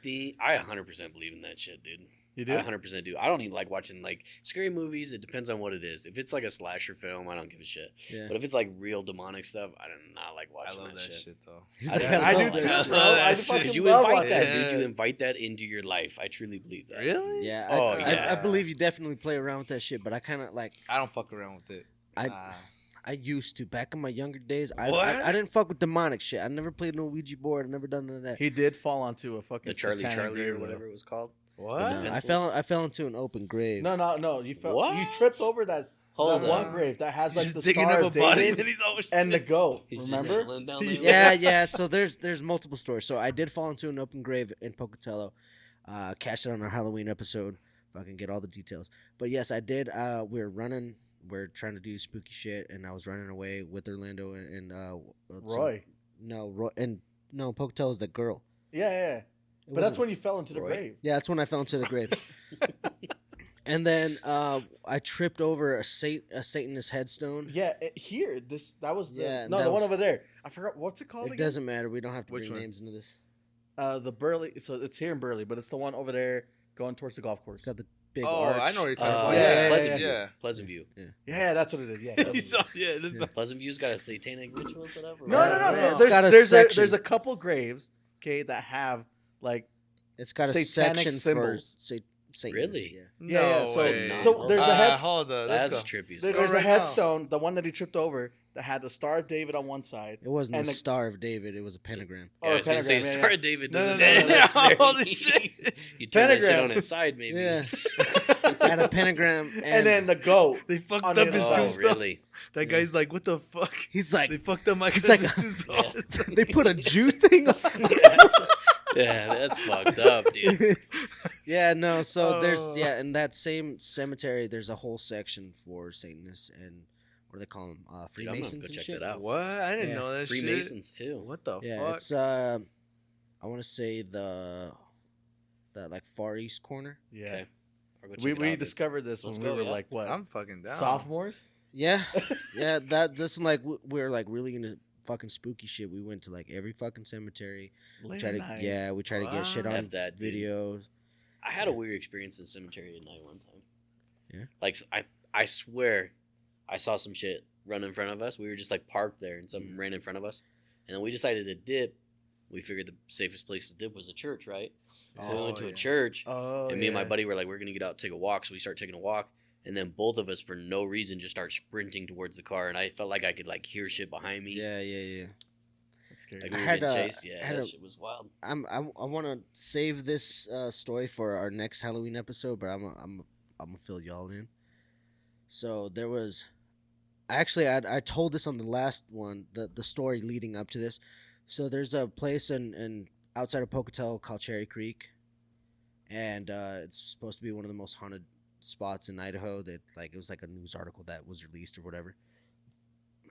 100% believe in that shit, dude. You I do? 100% do. I don't even like watching like scary movies. It depends on what it is. If it's like a slasher film, I don't give a shit. Yeah. But if it's like real demonic stuff, I do not like I watching love that shit though. He's I- like, I love do that too, shit. bro. I love that I shit. fucking Did you love invite watching that? it. Did you invite that into your life? I truly believe that. Really? Yeah, Oh, I yeah. believe you definitely play around with that shit, but I kind of like I don't fuck around with it. I- Nah. I used to back in my younger days. I What? didn't fuck with demonic shit. I never played no Ouija board. I never done none of that. He did fall onto a fucking The Charlie satanic or grave, whatever though. it was called. What? No, I Pencils? fell into an open grave. No. You fell. What? You tripped over that Hold one on. grave that has like He's the digging Star up a of body and David then he's always and the goat. He's just Remember? chilling down there. Yeah. So there's multiple stories. So I did fall into an open grave in Pocatello. Catch it on our Halloween episode. If I can get all the details. But yes, I did. We're trying to do spooky shit, and I was running away with Orlando and Roy. No, Pocatello's the girl. Yeah. It But that's wasn't- when you fell into the Roy? grave. Yeah, that's when I fell into the grave. And then I tripped over a Satanist headstone. Yeah, here. That was the Yeah, no, that the one was- over there. I forgot what's it called It again. doesn't matter. We don't have to Which bring one? names into this. The Burley. So it's here in Burley, but it's the one over there going towards the golf course. It's got the big Oh, arch. I know what you're talking about. yeah, Pleasant yeah, View. yeah. Pleasant View. Yeah, that's what it is. Yeah. Pleasant He's View. so- yeah, this Yeah. is Pleasant View's got a satanic ritual set up. or No. what? Yeah, it's There's got a there's section. there's a couple graves, okay, that have like It's got a satanic section symbols. for Satanists. Really? Yeah. Yeah, No so- way. so there's a head- Hold on, let's That's go. trippy. there's go a right now. headstone, the one that he tripped over, that had the Star of David on one side. It wasn't And the the- Star of David. It was a pentagram. Yeah, I was gonna say pentagram, Star yeah. of David No, doesn't no, no, no, no. necessarily- Holy shit. You turn that shit Pentagram. on its side, maybe. Yeah. Had a pentagram, And then the goat. They fucked On up the his inside. Oh, tombstone. really? That guy's like, what the fuck? he's like, They fucked up my He's cousin's like- tombstone. they put a Jew thing on. Yeah, that's fucked up, dude. Yeah, no. So there's Oh. in that same cemetery, there's a whole section for Satanists and what do they call them? Dude, I'm gonna Freemasons go and shit shit. that out. What? I didn't Yeah. know that shit. Freemasons too. What the Yeah, fuck? it's I want to say the like Far East corner. Yeah. Okay. I'll go check We it out, dude. discovered this Let's when we go, were yeah. like what? I'm fucking down. Sophomores? Yeah, yeah. That's like we're like really into fucking spooky shit. We went to like every fucking cemetery. We Late try at to night. we try to get shit What? on F that, dude. videos. I had a weird experience in cemetery at night one time. Yeah? Like I swear, I saw some shit run in front of us. We were just like parked there, and something ran in front of us, and then we decided to dip. We figured the safest place to dip was a church, right? So we went to a church, Oh, and me and my yeah. buddy were like, "We're gonna get out, and take a walk." So we start taking a walk, and then both of us, for no reason, just start sprinting towards the car, and I felt like I could like hear shit behind me. Yeah. That's scary. Like I we were had getting a- chased. Yeah, I had that a- shit was wild. I want to save this story for our next Halloween episode, but I'm gonna fill y'all in. So there was, actually I told this on the last one, the story leading up to this. So there's a place in outside of Pocatello called Cherry Creek, and it's supposed to be one of the most haunted spots in Idaho. That like it was like a news article that was released or whatever.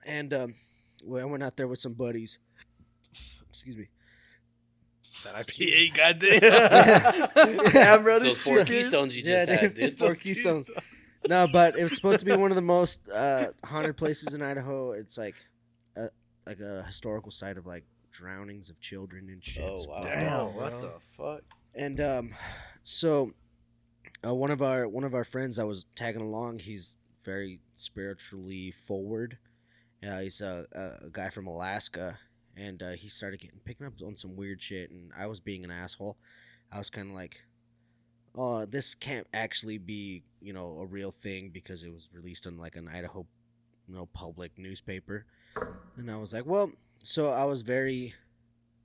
And I went out there with some buddies. Excuse me. That IPA, goddamn. Yeah, brother. Those four Keystones you just had, dude. It's 4 Keystones. No, but it was supposed to be one of the most haunted places in Idaho. It's like a historical site of like drownings of children and shit. Oh, It's wow. fucked up. Damn, bro. what the fuck? And so one of our friends I was tagging along, he's very spiritually forward. He's a guy from Alaska, and he started picking up on some weird shit, and I was being an asshole. I was kind of like, oh, this can't actually be, a real thing because it was released on like an Idaho, public newspaper. And I was like, well, so I was very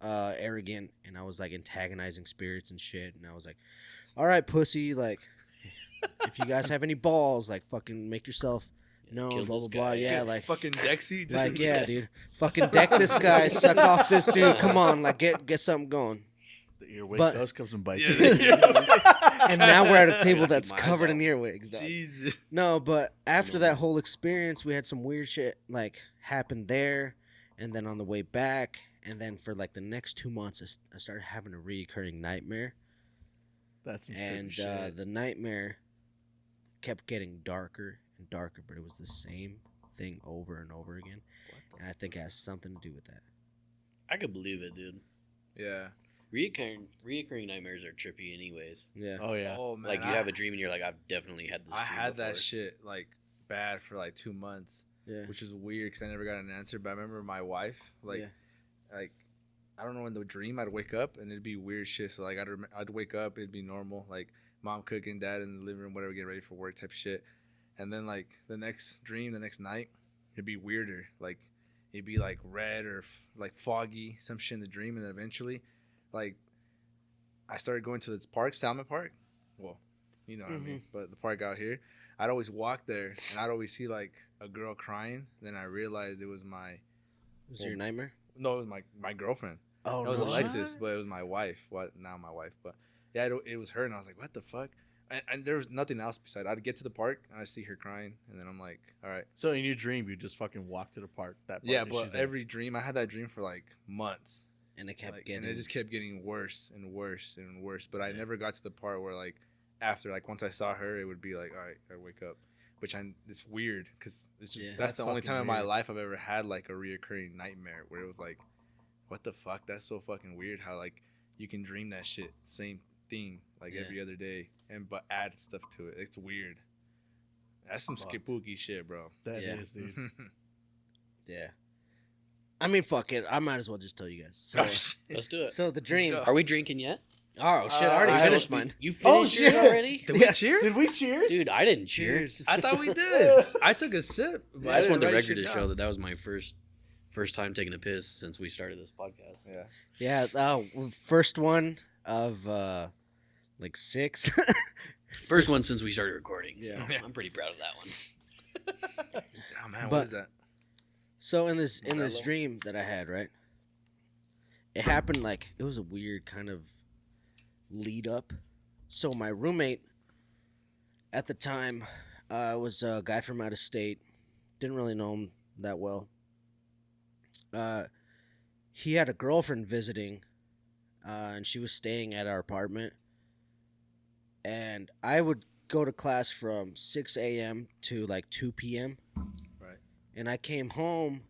arrogant, and I was like antagonizing spirits and shit. And I was like, all right, pussy, like, if you guys have any balls, like, fucking make yourself known, kill blah, this blah, blah. guy. Yeah, like, Fucking Dexy. Just like, yeah, dude. Fucking deck this guy, suck off this dude. Come on, like, get something going. The earwig But- ghost comes and bites Yeah. you. And now we're at a table that's Keep my eyes covered in out. earwigs, dog. Jesus. No, but after normal. that whole experience, we had some weird shit like happen there, and then on the way back, and then for like the next 2 months, I started having a recurring nightmare, That's some and shit. the nightmare kept getting darker and darker, but it was the same thing over and over again, and I think it has something to do with that. I could believe it, dude. Yeah. Reoccurring nightmares are trippy, anyways. Yeah. Oh yeah. Oh man. Like you have a dream and you're like, I've definitely had this. I dream had that before. shit like bad for like 2 months, Yeah. which is weird because I never got an answer. But I remember my wife, like, Yeah. like I don't know, in the dream I'd wake up and it'd be weird shit. So like I'd wake up, it'd be normal, like mom cooking, dad in the living room, whatever, getting ready for work type shit. And then like the next dream, the next night, it'd be weirder. Like it'd be like red or like foggy, some shit in the dream, and then eventually, like, I started going to this park, Salmon Park. Well, you know what I mean. But the park out here, I'd always walk there, and I'd always see like a girl crying. Then I realized it was Was it your nightmare? no, it was my girlfriend. Oh, It was no. Alexis, but it was my wife. What now, my wife? But yeah, it was her, and I was like, what the fuck? And there was nothing else beside. I'd get to the park, and I see her crying, and then I'm like, all right. So in your dream, you just fucking walk to the park. That park, Yeah, and she's but there. every dream, I had that dream for like months. And it kept Like, getting. and it just kept getting worse and worse and worse. But I Yeah. never got to the part where like after, like once I saw her, it would be like, all right, I wake up, which it's weird because it's just Yeah. that's That's the only fucking time in my weird. life I've ever had like a reoccurring nightmare where it was like, what the fuck? That's so fucking weird how like you can dream that shit, same thing like Yeah. every other day, but add stuff to it. It's weird. That's some Fuck. spooky shit, bro. That Yeah. is, dude. Yeah. I mean, fuck it. I might as well just tell you guys. So, Let's do it. so the dream. go. Are we drinking yet? Oh shit! I already I finished don't- mine. You Oh, finished yours shit. already? Did we cheer? Did we cheers? Dude, I didn't cheer. Cheers. I thought we did. I took a sip. but I just didn't want the write record shit to down. show that was my first time taking a piss since we started this podcast. Yeah. Yeah. First one of like 6. First one since we started recording. So Yeah. I'm pretty proud of that one. Oh man, But- what is that? So in this Morello? dream that I had, right? it happened like it was a weird kind of lead up. So my roommate at the time was a guy from out of state. Didn't really know him that well. He had a girlfriend visiting, and she was staying at our apartment. And I would go to class from 6 a.m. to like 2 p.m. Right. And I came home,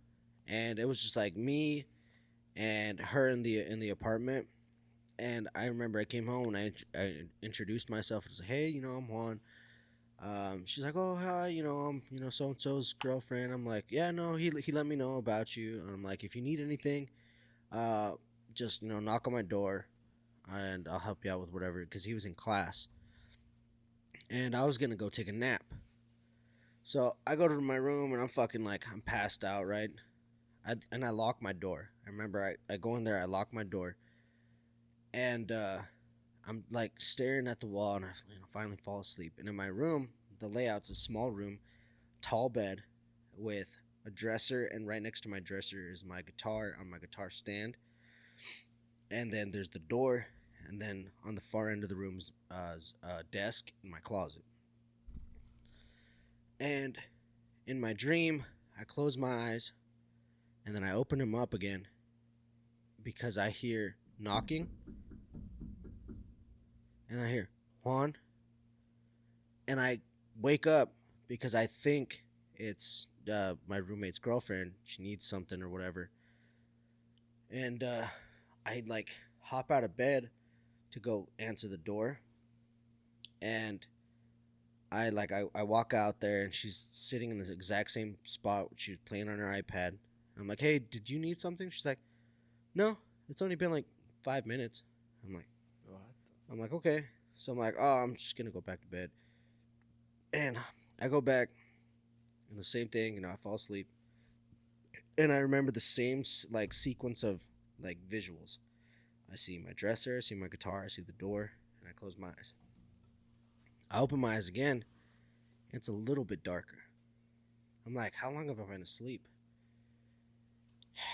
and it was just like me and her in the apartment. And I remember I came home and I introduced myself. I was like, hey, I'm Juan. She's like, oh, hi, I'm, so-and-so's girlfriend. I'm like, yeah, no, he let me know about you. And I'm like, if you need anything, just, knock on my door and I'll help you out with whatever, because he was in class. And I was going to go take a nap. So I go to my room and I'm fucking like, I'm passed out, right? And I lock my door. I remember I go in there, I lock my door. And I'm like staring at the wall, and I finally fall asleep. And in my room, the layout's a small room, tall bed with a dresser, and right next to my dresser is my guitar on my guitar stand. And then there's the door, and then on the far end of the room is a desk in my closet. And in my dream, I close my eyes, and then I open them up again because I hear knocking. And I hear, Juan. And I wake up because I think it's my roommate's girlfriend. She needs something or whatever. And I like hop out of bed to go answer the door. And I walk out there, and she's sitting in this exact same spot. She was playing on her iPad. And I'm like, hey, did you need something? She's like, no, it's only been like 5 minutes. I'm like, okay. So I'm like, oh, I'm just going to go back to bed. And I go back, and the same thing, I fall asleep. And I remember the same, like, sequence of, like, visuals. I see my dresser, I see my guitar, I see the door, and I close my eyes. I open my eyes again, and it's a little bit darker. I'm like, how long have I been asleep?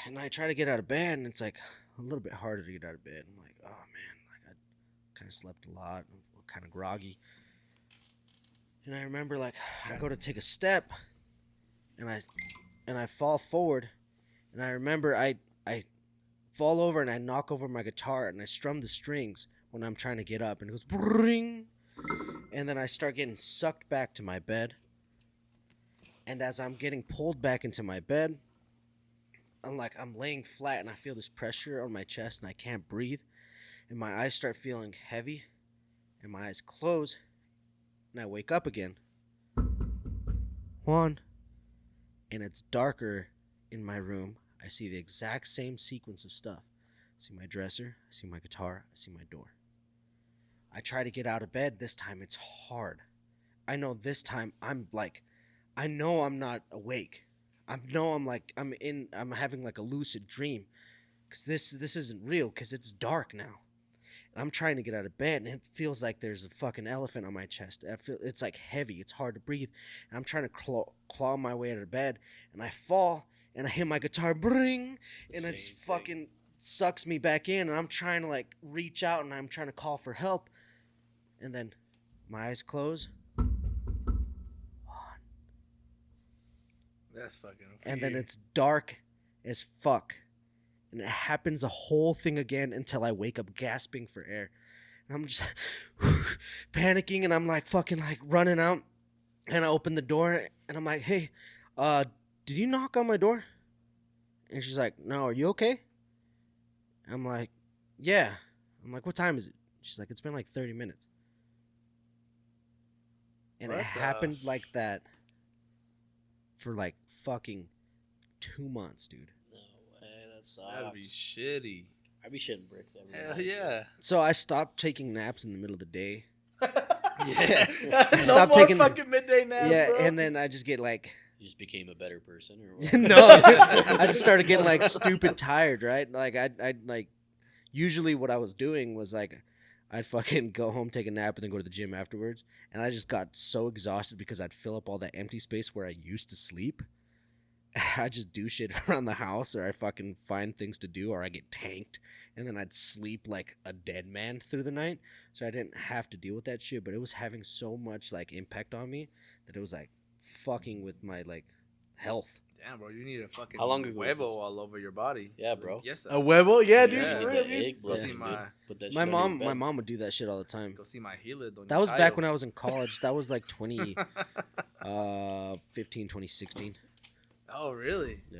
And I try to get out of bed, and it's, like, a little bit harder to get out of bed. I'm like, oh, man. Kind of slept a lot, kind of groggy. And I remember, like, I go to take a step, and I fall forward, and I remember I fall over and I knock over my guitar, and I strum the strings when I'm trying to get up, and it goes bring, and then I start getting sucked back to my bed. And as I'm getting pulled back into my bed, I'm laying flat, and I feel this pressure on my chest, and I can't breathe. And my eyes start feeling heavy, and my eyes close, and I wake up again. Juan. And it's darker in my room. I see the exact same sequence of stuff. I see my dresser, I see my guitar, I see my door. I try to get out of bed. This time it's hard. I know this time I know I'm not awake. I know I'm having like a lucid dream, because this isn't real, because it's dark now. And I'm trying to get out of bed, and it feels like there's a fucking elephant on my chest. It's like heavy. It's hard to breathe. And I'm trying to claw my way out of bed, and I fall, and I hit my guitar, bring, and it fucking sucks me back in. And I'm trying to like reach out, and I'm trying to call for help. And then my eyes close. That's fucking weird. And then it's dark as fuck. And it happens the whole thing again until I wake up gasping for air. And I'm just panicking, and I'm like fucking like running out. And I open the door, and I'm like, hey, did you knock on my door? And she's like, no, are you okay? I'm like, yeah. I'm like, what time is it? She's like, it's been like 30 minutes. And it happened like that for like fucking 2 months, dude. That'd be shitty. I'd be shitting bricks every Hell night. yeah. So I stopped taking naps in the middle of the day. Yeah. I No stopped more taking fucking midday naps, yeah, bro. and then I just get like You just became a better person, or what? no, I just started getting like stupid tired, right? Like I'd like usually what I was doing was like I'd fucking go home, take a nap, and then go to the gym afterwards. And I just got so exhausted because I'd fill up all that empty space where I used to sleep. I just do shit around the house, or I fucking find things to do, or I get tanked and then I'd sleep like a dead man through the night. So I didn't have to deal with that shit, but it was having so much like impact on me that it was like fucking with my like health. Damn, bro, you need a fucking How long ago was huevo this? all over your body. Yeah, bro. Yes, A huevo? Yeah, dude. Yeah. For You real, need that dude. egg Go blessing, see dude. my Put that My shit on your mom bed. would do that shit all the time. Go see my Gila. That was back when I was in college. That was like 2016. Oh, really? Yeah.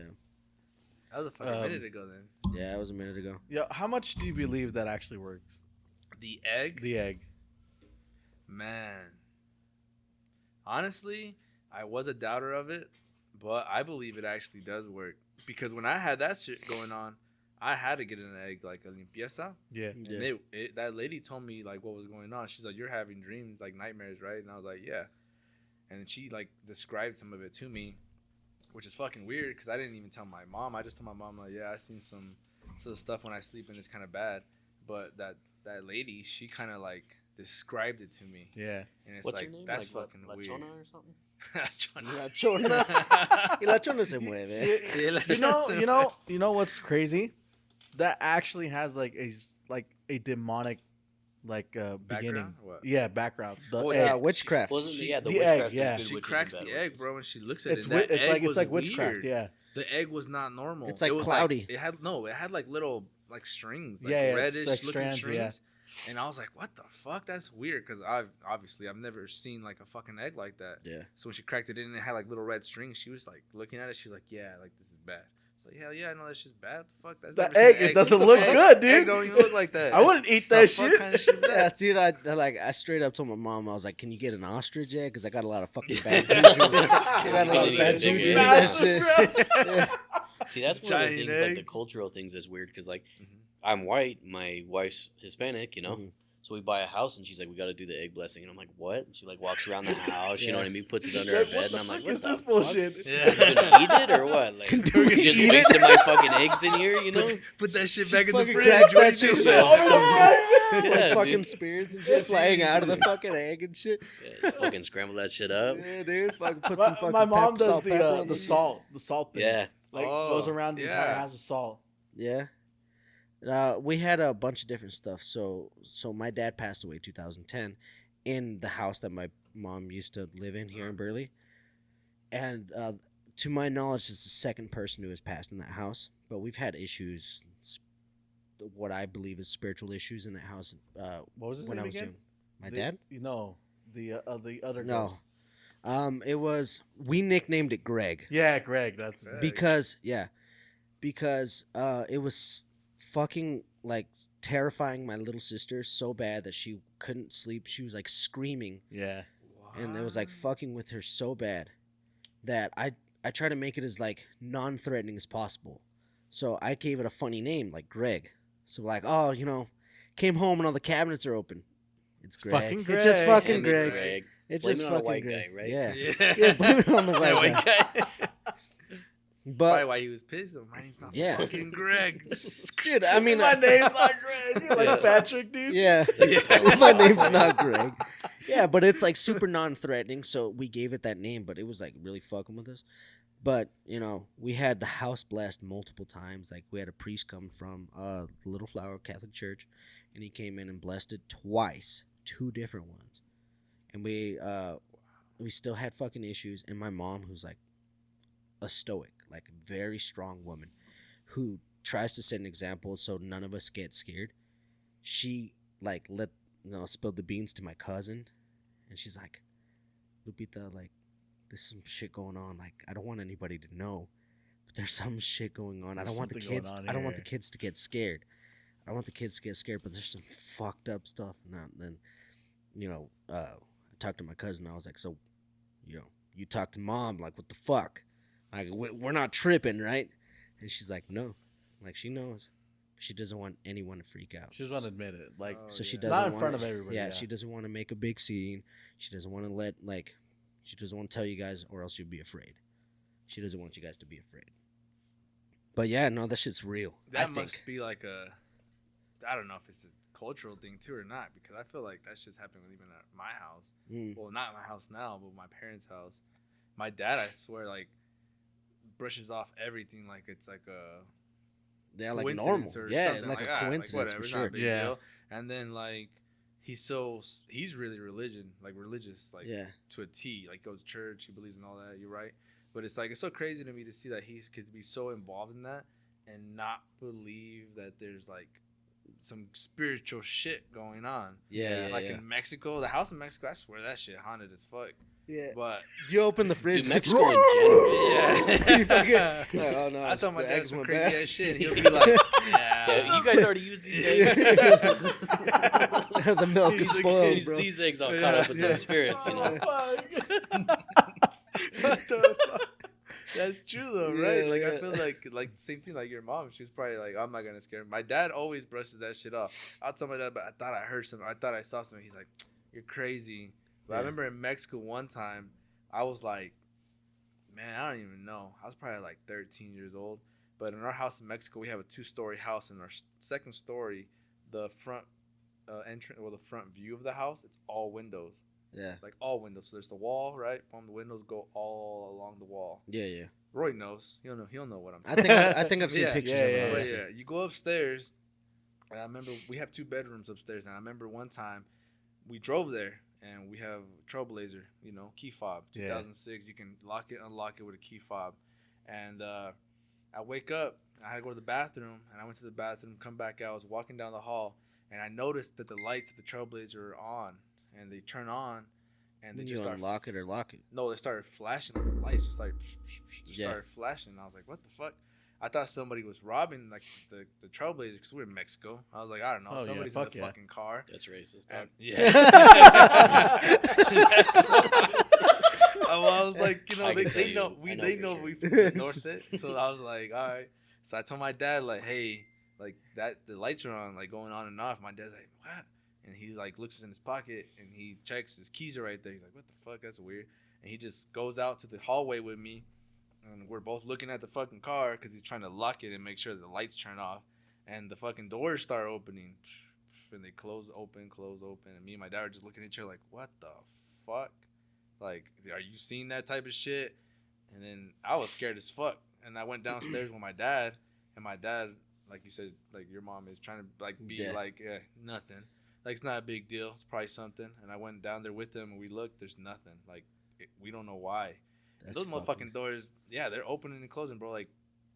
That was a fucking minute ago then. Yeah, it was a minute ago. Yeah, how much do you believe that actually works? The egg? The egg. Man. Honestly, I was a doubter of it, but I believe it actually does work. Because when I had that shit going on, I had to get an egg, like a limpieza. Yeah. And that lady told me, like, what was going on. She's like, you're having dreams, like nightmares, right? And I was like, yeah. And she, like, described some of it to me, which is fucking weird because I didn't even tell my mom. I just told my mom, like, yeah, I seen some stuff when I sleep and it's kind of bad. But that lady, she kind of, like, described it to me. Yeah. And it's What's like, her name? that's Like, fucking La weird. Chona or something? La chona. Y la chona se mueve. You know what's crazy? That actually has like a demonic beginning. Background or what? Yeah, background. The Oh, egg. witchcraft. Wasn't She- the the witchcraft egg, yeah. good She witches cracks and the bad egg, witches? bro, and she looks at It's it. That it's egg like was witchcraft. weird. Yeah. The egg was not normal. It's, like, it was cloudy. It had like little like strings, like Yeah, it's reddish like looking strands, strings. yeah. And I was like, what the fuck? That's weird because I've never seen like a fucking egg like that. Yeah. So when she cracked it in and it had like little red strings, she was like looking at it. She's like, yeah, like this is bad. It's like, hell yeah, I know that shit's bad. What the fuck? That's The never seen egg, an it doesn't What the look fuck? good, dude. Egg don't even look like that. I wouldn't eat The that fuck shit. kind of shit's Yeah, that? dude, I straight up told my mom, I was like, can you get an ostrich egg? Because I got a lot of fucking bad juju. I got a lot of bad Big juju in egg. that shit. Yeah. See, that's one of the Giant things, egg. like the cultural things is weird because, like, Mhm. I'm white, my wife's Hispanic, you know? Mhm. So we buy a house and she's like, we got to do the egg blessing. And I'm like, what? And she, like, walks around the house, you Yeah. know what I mean? Puts it under her Like, bed. And I'm the like, fuck what is the this fuck? bullshit? You gonna eat it or what? Like, Do we you just eat it? wasted my fucking eggs in here, you know? Put that shit back in the Fucking fridge. cracks What that you shit. doing? Yeah. Yeah, Like fucking dude. spirits and shit flying out of the fucking egg and shit. Yeah, just fucking scramble that shit up. Yeah, dude. Fucking put some fucking My mom pepper, does salt, pepper on the shit. salt thing. Yeah. Like Oh, goes around the entire yeah. house with salt. Yeah. We had a bunch of different stuff. So my dad passed away 2010 in the house that my mom used to live in here in Burley. And to my knowledge, it's the second person who has passed in that house. But we've had issues, what I believe is spiritual issues in that house. What was his when I name was again? young. My dad? No, the other No. ghost. It was, we nicknamed it Greg. Yeah, Greg. That's Greg. Because it was fucking like terrifying my little sister so bad that she couldn't sleep. She was like screaming, yeah. and it was like fucking with her so bad that I try to make it as like non-threatening as possible. So I gave it a funny name like Greg. So like, oh, came home and all the cabinets are open. It's Greg. fucking It's just Greg. fucking Damn it, Greg. Greg. It's Blame just it on a fucking white Greg. guy, right? Yeah. Yeah. Yeah, blame it on the That white white guy. guy. Probably But why he was pissed. My name's not Yeah. fucking Greg. dude, I mean, my name's not Greg. You like Yeah. Patrick, dude? yeah, Yeah. my name's not Greg. Yeah, but it's like super non-threatening, so we gave it that name. But it was like really fucking with us. But we had the house blessed multiple times. Like we had a priest come from Little Flower Catholic Church, and he came in and blessed it twice, 2 different ones. And we still had fucking issues. And my mom, who's like a stoic, like a very strong woman, who tries to set an example so none of us get scared. She like spilled the beans to my cousin, and she's like, Lupita, like, there's some shit going on. Like, I don't want anybody to know, but there's some shit going on. I don't want the There's something kids. going on I don't want the here. kids to get scared. I don't want the kids to get scared, but there's some fucked up stuff. And then, I talked to my cousin. I was like, so, you talked to mom. Like, what the fuck? Like, we're not tripping, right? And she's like, no. Like, she knows. She doesn't want anyone to freak out. She just want to admit it. Like, Oh, So she yeah. doesn't Not in wanna- front of everybody, Yeah, yeah. she doesn't want to make a big scene. She doesn't want to she doesn't want to tell you guys, or else you'll be afraid. She doesn't want you guys to be afraid. But yeah, no, that shit's real. I That think. must be like I don't know if it's a cultural thing too or not, because I feel like that's just happening even at my house. Mm. Well, not my house now, but my parents' house. My dad, I swear, like, brushes off everything like it's like Yeah, like normal. coincidence or Yeah, something like a that. coincidence whatever, for it's not sure. a big Yeah. deal. And then like he's really religious, like Yeah. to a T. Like goes to church, he believes in all that. You're right, but it's like it's so crazy to me to see that he could be so involved in that and not believe that there's like some spiritual shit going on. Yeah, like in Mexico, the house in Mexico, I swear that shit haunted as fuck. Yeah. But Do you open the fridge? Dude, Mexico in general. yeah, You fucking- like, oh no! I it's thought my the dad eggs some went crazy bad. ass shit. And he'll be like, Yeah, you guys already used these eggs. The milk is spoiled, these, bro. these eggs all caught up with Yeah. the spirits, you know. What the fuck? That's true though, right? Yeah, Like yeah. I feel like the same thing. Like your mom, she was probably like, "I'm not gonna scare him." My dad always brushes that shit off. I'll tell my dad, but I thought I heard something. I thought I saw something. He's like, "You're crazy." But I Yeah. remember in Mexico one time, I was like, man, I don't even know. I was probably like 13 years old. But in our house in Mexico, we have a 2-story house. In our second story, the front entrance, or the front view of the house, it's all windows. Yeah. Like all windows. So there's the wall, right? Boom, the windows go all along the wall. Yeah, yeah. Roy knows. He'll know what I'm I talking think I've seen Yeah, pictures yeah, of it. yeah, about. obviously. Yeah, you go upstairs. And I remember we have 2 bedrooms upstairs. And I remember one time we drove there. And we have Trailblazer, key fob, 2006. You can lock it, unlock it with a key fob. And I wake up, and I had to go to the bathroom, and I went to the bathroom, come back out. I was walking down the hall, and I noticed that the lights of the Trailblazer are on, and they turn on, and they You just start. unlock it or lock it. No, they started flashing. The lights just like Yeah. started flashing. And I was like, "What the fuck?" I thought somebody was robbing like the Trailblazer because we're in Mexico. I was like, I don't know, Oh, yeah, somebody's in fuck the yeah. fucking car. That's racist. And, Dog. yeah. I was like, I can tell they you. know I know they for know sure. we from the north it. So I was like, all right. So I told my dad like, hey, like that the lights are on, like going on and off. My dad's like, what? And he like looks in his pocket and he checks his keys are right there. He's like, what the fuck? That's weird. And he just goes out to the hallway with me, and we're both looking at the fucking car because he's trying to lock it and make sure the lights turn off. And the fucking doors start opening, and they close, open, and me and my dad are just looking at each other like, what the fuck? Like, are you seeing that type of shit? And then I was scared as fuck, and I went downstairs with my dad, and my dad, like you said, like your mom is trying to like be like, nothing, like it's not a big deal, it's probably something. And I went down there with them, and we looked, there's nothing, like we don't know why. Those motherfucking doors, yeah, they're opening and closing, bro. Like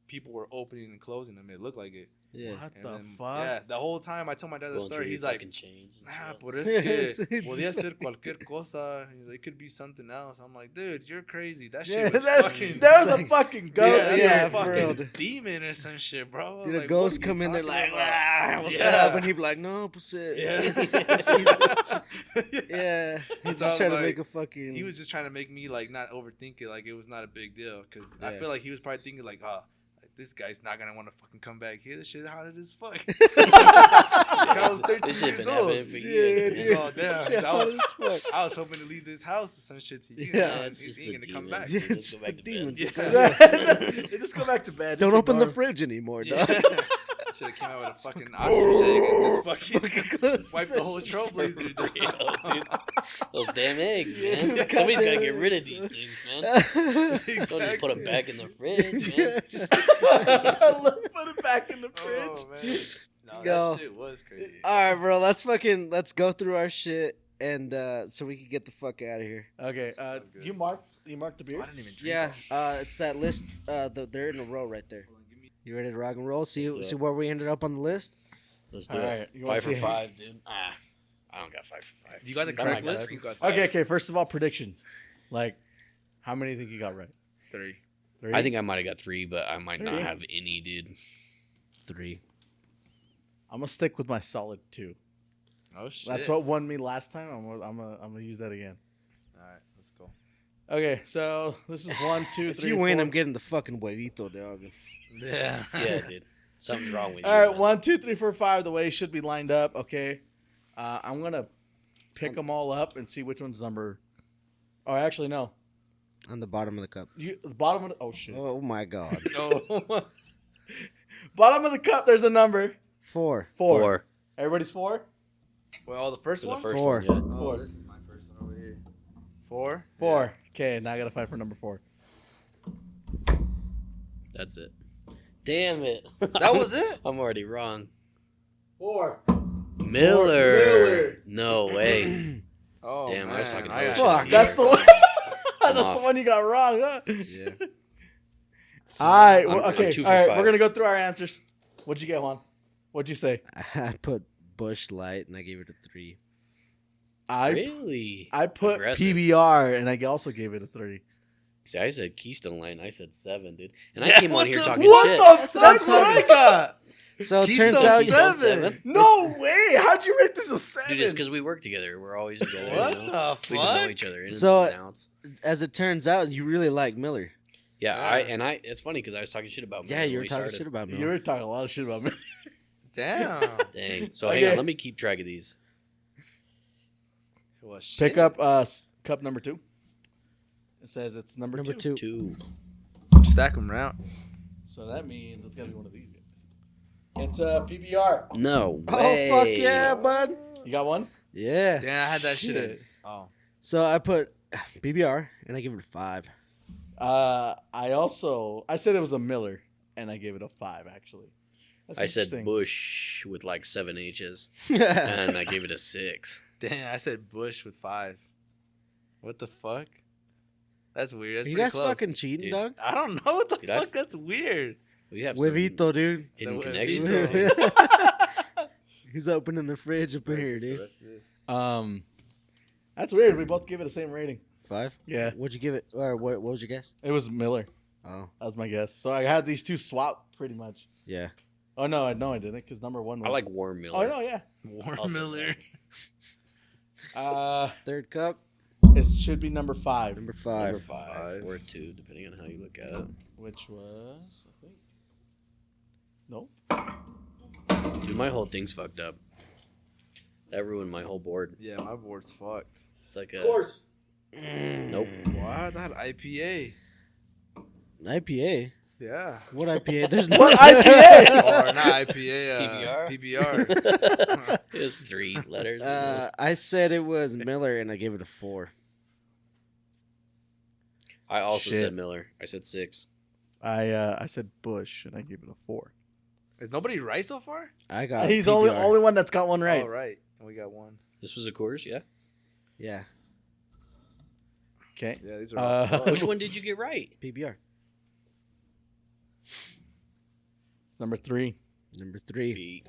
people were opening and closing them. It looked like it. Yeah. What And the then, fuck? Yeah, the whole time I told my dad the Going story, through he's your like, fucking change and nah, shit. por es que It's- podía ser cualquier cosa. He's like, it could be something else. I'm like, dude, you're crazy. That Yeah, shit was that, fucking. there was a like- fucking Yeah, ghost. that's yeah, a for real, fucking dude. demon or some shit, bro. Dude, a Like, ghost what are you come in there talking like, about? what's Yeah. up? And he'd be like, no, pues Yeah. yeah. He's So I just trying to was make like- a fucking. He was just trying to make me like not overthink it, like it was not a big deal. Cause I Yeah. feel like he was probably thinking like, this guy's not gonna want to fucking come back here. This shit haunted as fuck. I was 13 This shit years been old. happening for Yeah, years. It's man. all down. Shit, I was, hot as fuck. I was hoping to leave this house or some shit to you. Yeah, man. it's He just ain't the gonna come demons. back. Yeah, Let's it's go back the to bed. demons. Yeah. They just go back to bed. Don't Just open the ignore 'em. fridge anymore, Yeah. dog. Should have came out with a fucking ostrich egg and just fucking Close wipe the whole Trailblazer down. Yo, dude. Those damn eggs, Yeah, man. those Somebody's gotta goddamn get rid of eggs. these things, man. Don't just put Exactly. them back in the fridge, man. Put it back in the fridge. Oh man, no, Yo. that shit was crazy. All right, bro. Let's go through our shit and so we can get the fuck out of here. Okay, good. you marked the beers? I didn't even drink. Yeah, it's that list. They're in a row right there. You ready to rock and roll? Let's do See it. where we ended up on the list. Let's do All it. right, you wanna 5 for see- 5, dude. I don't got 5 for 5. You got the But I correct got list. it. You got Okay. First of all, predictions. Like, how many do you think you got right? 3. 3? I think I might have got 3, but I might not 3? have any, dude. 3. I'm gonna stick with my solid 2. Oh shit. That's what won me last time. I'm gonna use that again. All right, let's go. Okay, so this is 1, 2, 3. If you win, 4. I'm getting the fucking huevito, dog. Yeah. Yeah, dude. Something's wrong with you. All right, man. 1, 2, 3, 4, 5. The way it should be lined up. Okay, I'm gonna pick them all up and see which one's number. Oh, actually no. On the bottom of the cup. The bottom of the oh shit. Oh my god. No. Bottom of the cup. There's a number 4. 4. Everybody's 4. Well, the first For the one. first 4. one, yeah. Oh, Four. this is my first one over here. 4. 4. Okay, now I gotta fight for number 4. That's it. Damn it. That was it. I'm already wrong. 4. Miller. No way. Oh, Damn, I was talking I Bush. Fuck, got- that's the one. That's the off. one you got wrong, huh? Yeah. All right. I'm- I'm Okay. 2 All for right. 5. We're gonna go through our answers. What'd you get, Juan? What'd you say? I put Bush Light and I gave it a 3. Really? I put Aggressive. PBR and I also gave it a 3. See, I said Keystone Light and I said 7, dude. And Yeah, I came on what here the- talking What shit. the fuck? That's what I got. So it Keystone turns out Keystone 7. No way! How'd you rate this a 7? Dude, it's because we work together. We're always together. What you know? the We just know fuck? each other ins So- and outs. as it turns out, you really like Miller. Yeah, Yeah. It's funny because I was talking shit about Yeah, Miller you when were we talking started. shit about You Miller. were talking a lot of shit about me. Damn. Dang. So Okay. hang on, let me keep track of these. Well, shit. Pick up cup number 2. It says it's number 2. 2. Stack them round. So that means it's gotta be one of these guys. It's a PBR. No Oh way. fuck yeah, bud! You got one? Yeah. Damn, I had that shit. As, Shit. oh. So I put BBR and I give it a 5. I said it was a Miller and I gave it a 5 actually. That's I said interesting. Bush with like 7 H's, yeah, and I gave it a 6. Damn, I said Bush with 5. What the fuck? That's weird. That's you pretty guys close. fucking cheating, Dude. dog. I don't know what the Dude, I- fuck. That's weird. We have some Huevito, dude. hidden The connections. Huevito. He's opening the fridge up in here, The dude. rest of this. That's weird. We both gave it the same rating. 5. Yeah. What'd you give it? Or what was your guess? It was Miller. Oh, That was my guess. So I had these two swapped pretty much. yeah. Oh no, I didn't because number 1 was. I like Warm Miller. Oh no, yeah. Warren Also Miller. Third cup, It should be number 5, number 5. Number 5 or 2, depending on how you look at it. which was I think. Nope. Dude, my whole thing's fucked up. That ruined my whole board. Yeah, my board's fucked. It's like a. Of course. Nope. What? That IPA. IPA. Yeah. What IPA? There's no What IPA? Or not IPA. PBR. It was 3 letters. at most. I said it was Miller and I gave it a 4. I also Shit. said Miller. I said 6. I said Bush and I gave it a 4. Is nobody right so far? I got. He's PBR. only one that's got one right. Oh, right. We got one. This was a Coors, yeah? Yeah, Okay. Yeah, these are all fucked. Which one did you get right? PBR. It's number 3. Number 3. B.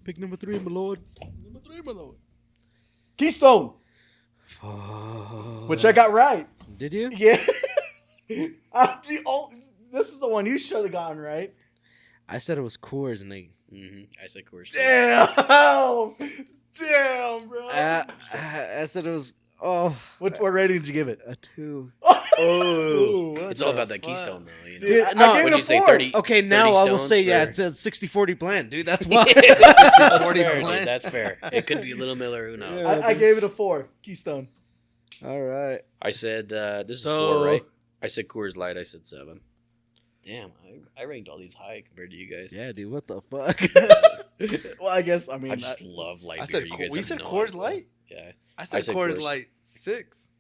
Pick number 3, my lord. Number 3, my lord. Keystone, which I got right. Did you? Yeah. This is the one you should have gotten right. I said it was Coors and they. I said Coors. too. Damn, bro. I said it was. Oh, What rating did you give it? a 2. Oh, It's all about that Keystone, though. You know? Dude, I no, gave What'd it you a say, 4. 30? Okay, now 30 I will stones say yeah, for- it's a 60-40 plan, dude. That's why. That's 40 fair, blend. dude. That's fair. It could be Little Miller. Who knows? I gave it a 4. Keystone. All right. I said this is So- 4, right? I said Coors Light. I said 7. Damn, I ranked all these high compared to you guys. Yeah, dude. What the fuck? Well, I guess I mean I just love light I beer. said You guys we have said no Coors idea. Light. Yeah. I said said Coors Coors. Light 6.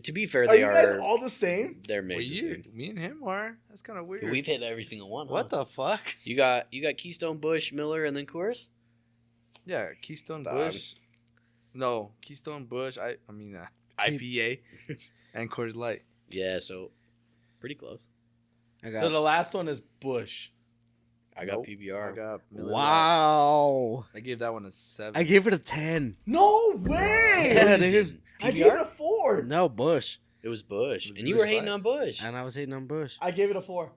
To be fair, are they you guys are. all the same? They're Well, made the you, same. me and him are. That's kind of weird. We've hit every single one. What huh? the fuck? You got Keystone, Bush, Miller, and then Coors. Yeah, Keystone Dog. Bush. No, Keystone Bush. I mean IPA and Coors Light. Yeah, so pretty close. I got. So the last one is Bush. I got Nope. PBR. I got Miller Lite. Wow. I gave that one a 7. I gave it a 10. No way! Yeah, You dude. didn't. I gave it a 4. No, Bush. It was Bush, It was and you Busch were hating Light. on Bush. And I was hating on Bush. I gave it a 4.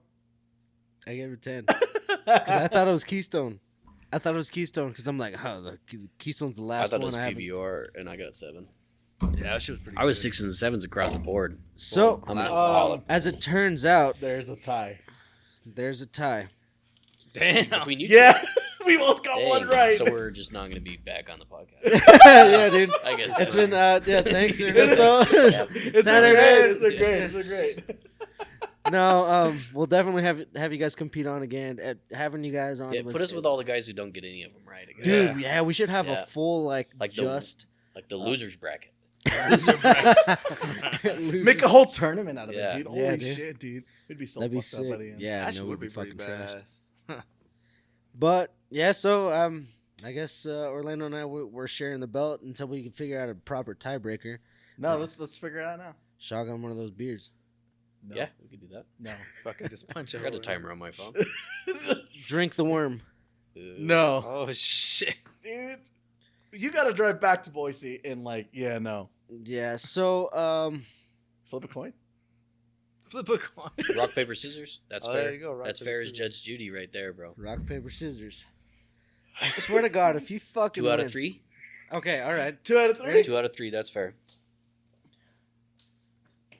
I gave it a 10. Because I thought it was Keystone. I thought it was Keystone because I'm like, oh, the Keystone's the I last thought it one was I haven't. PBR, and I got a 7. Yeah, that shit was pretty I was good. 6s and 7s across the board. So, I'm gonna Um, swallow it. as it turns out, There's a tie. there's a tie. Damn. Between you two. Yeah, we both got Dang, one right. So we're just not going to be back on the podcast. Yeah, dude. I guess It's that's- been, yeah, thanks, Ernesto. It's been Tanner great. Wright. It's been great. It's been great. No, we'll definitely have you guys compete on again. Having you guys on, Yeah, was- put us with all the guys who don't get any of them right. Again. dude. Yeah, we should have Yeah. a full like Like the- just Like the losers bracket. Loser bracket. Make a whole tournament out of Yeah. it, dude. Yeah, Holy dude. shit, dude. It'd be so That'd be fucked up sick. by the end. Yeah, That no, shit would be fucking pretty trashed. badass. But yeah, so I guess Orlando and I we're sharing the belt until we can figure out a proper tiebreaker. No, let's figure it out now. Shotgun one of those beers. No. Yeah, we could do that. No. Fucking just punch I it. got a timer on my phone. Drink the worm. No. Oh shit. Dude, you got to drive back to Boise and no. Yeah. So Flip a coin? Flip a coin. Rock, paper, scissors. That's Oh, fair. there you go. Rock, That's paper, fair as scissors. Judge Judy right there, bro. rock paper scissors. I swear to God, if you fucking 2 out win- of 3. Okay, all right. 2 out of 3? 2 out of 3. That's fair.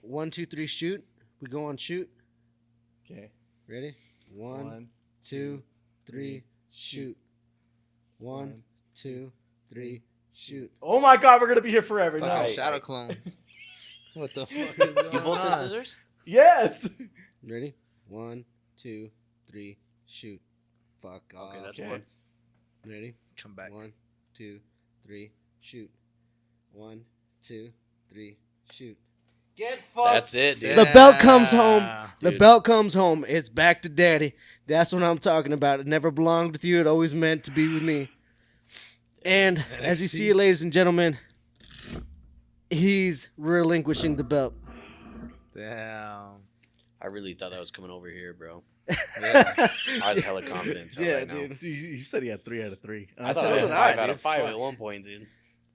1, 2, 3, shoot. We go on shoot. Okay. Ready? 1, 2, 3, shoot. 1, 2, 3, shoot. Oh my God, we're gonna be here forever. Fucking No. shadow clones. What the fuck is going You both said on? scissors? Yes. Ready? 1, 2, 3, shoot. Fuck off. Okay, that's Okay. one. Ready? Come back. 1, 2, 3, shoot. 1, 2, 3, shoot. Get fucked. That's it, dude. The belt comes home. Yeah. The Dude. belt comes home. It's back to daddy. That's what I'm talking about. It never belonged with you. It always meant to be with me. And as you see, ladies and gentlemen, he's relinquishing the belt. Damn. I really thought that was coming over here, bro. Yeah. I was hella confident. Yeah, right now. dude. Dude, you said he had 3 out of 3. I thought So I had did 5 I, out dude. of 5 Fuck. at one point, dude.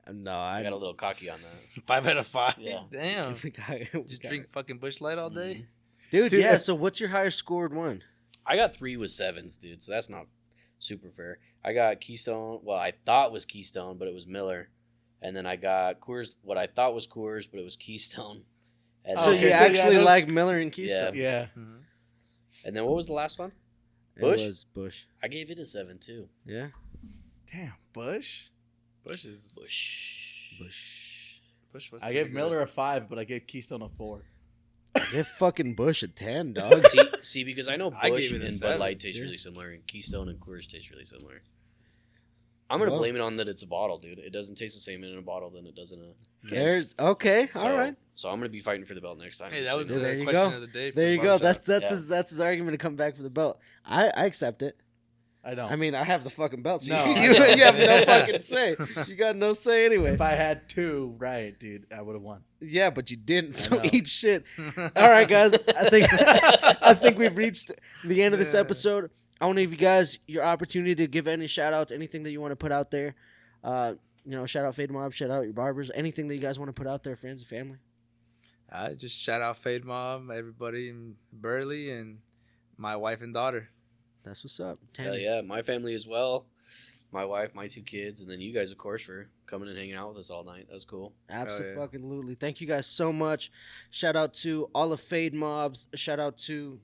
No, I I got a little cocky on that. 5 out of 5. Yeah. Damn. think Just drink fucking Bush Light all day. Dude, Dude, yeah. if- So what's your highest scored one? I got 3 with 7s, dude, so that's not super fair. I got Keystone. Well, I thought was Keystone, but it was Miller. And then I got Coors, what I thought was Coors, but it was Keystone. And So Okay, you so actually yeah, like Miller and Keystone? Yeah. Mhm. And then what was the last one? It Bush? was Bush. I gave it a 7 too. Yeah. Damn, Bush. Bush is. Bush was I gave pretty Miller a 5, but I gave Keystone a 4. Give fucking Bush a 10, dog. See, because I know I Bush gave it a and 7, Bud Light taste dude. really similar, and Keystone and Coors taste really similar. I'm gonna Well- blame it on that it's a bottle, dude. It doesn't taste the same in a bottle than it does in a. There's okay. So, all right. So I'm gonna be fighting for the belt next time. Hey, that was There the you question go. of the day. For There the you go. barbershop. That's Yeah. that's his argument to come back for the belt. I accept it. I don't. I mean, I have the fucking belt, so No, you, I don't. you have no fucking say. You got no say anyway. if I had 2 right, dude, I would have won. Yeah, but you didn't. So know. eat shit. All right, guys. I think we've reached the end of this Yeah. episode. I want to give you guys your opportunity to give any shout outs, anything that you want to put out there. Shout out FadeMob, shout out your barbers, anything that you guys want to put out there, friends and family. I just shout out FadeMob, everybody in Burley, and my wife and daughter. That's what's up. Hell Tanner. yeah, my family as well. My wife, my 2 kids, and then you guys, of course, for coming and hanging out with us all night. That was cool. Absolutely. Thank you guys so much. Shout out to all of Fade Mobs. Shout out to,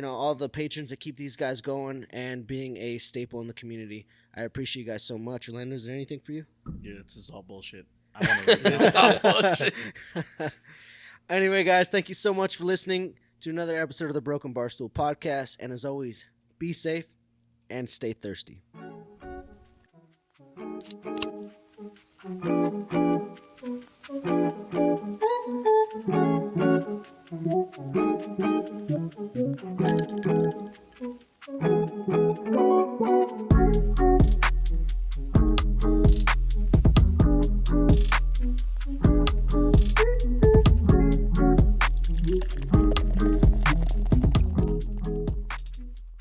all the patrons that keep these guys going and being a staple in the community. I appreciate you guys so much. Orlando, is there anything for you? Yeah, this is all bullshit. I want to It's all bullshit. Anyway, guys, thank you so much for listening to another episode of the Brok'n Barstool podcast. And as always, be safe and stay thirsty.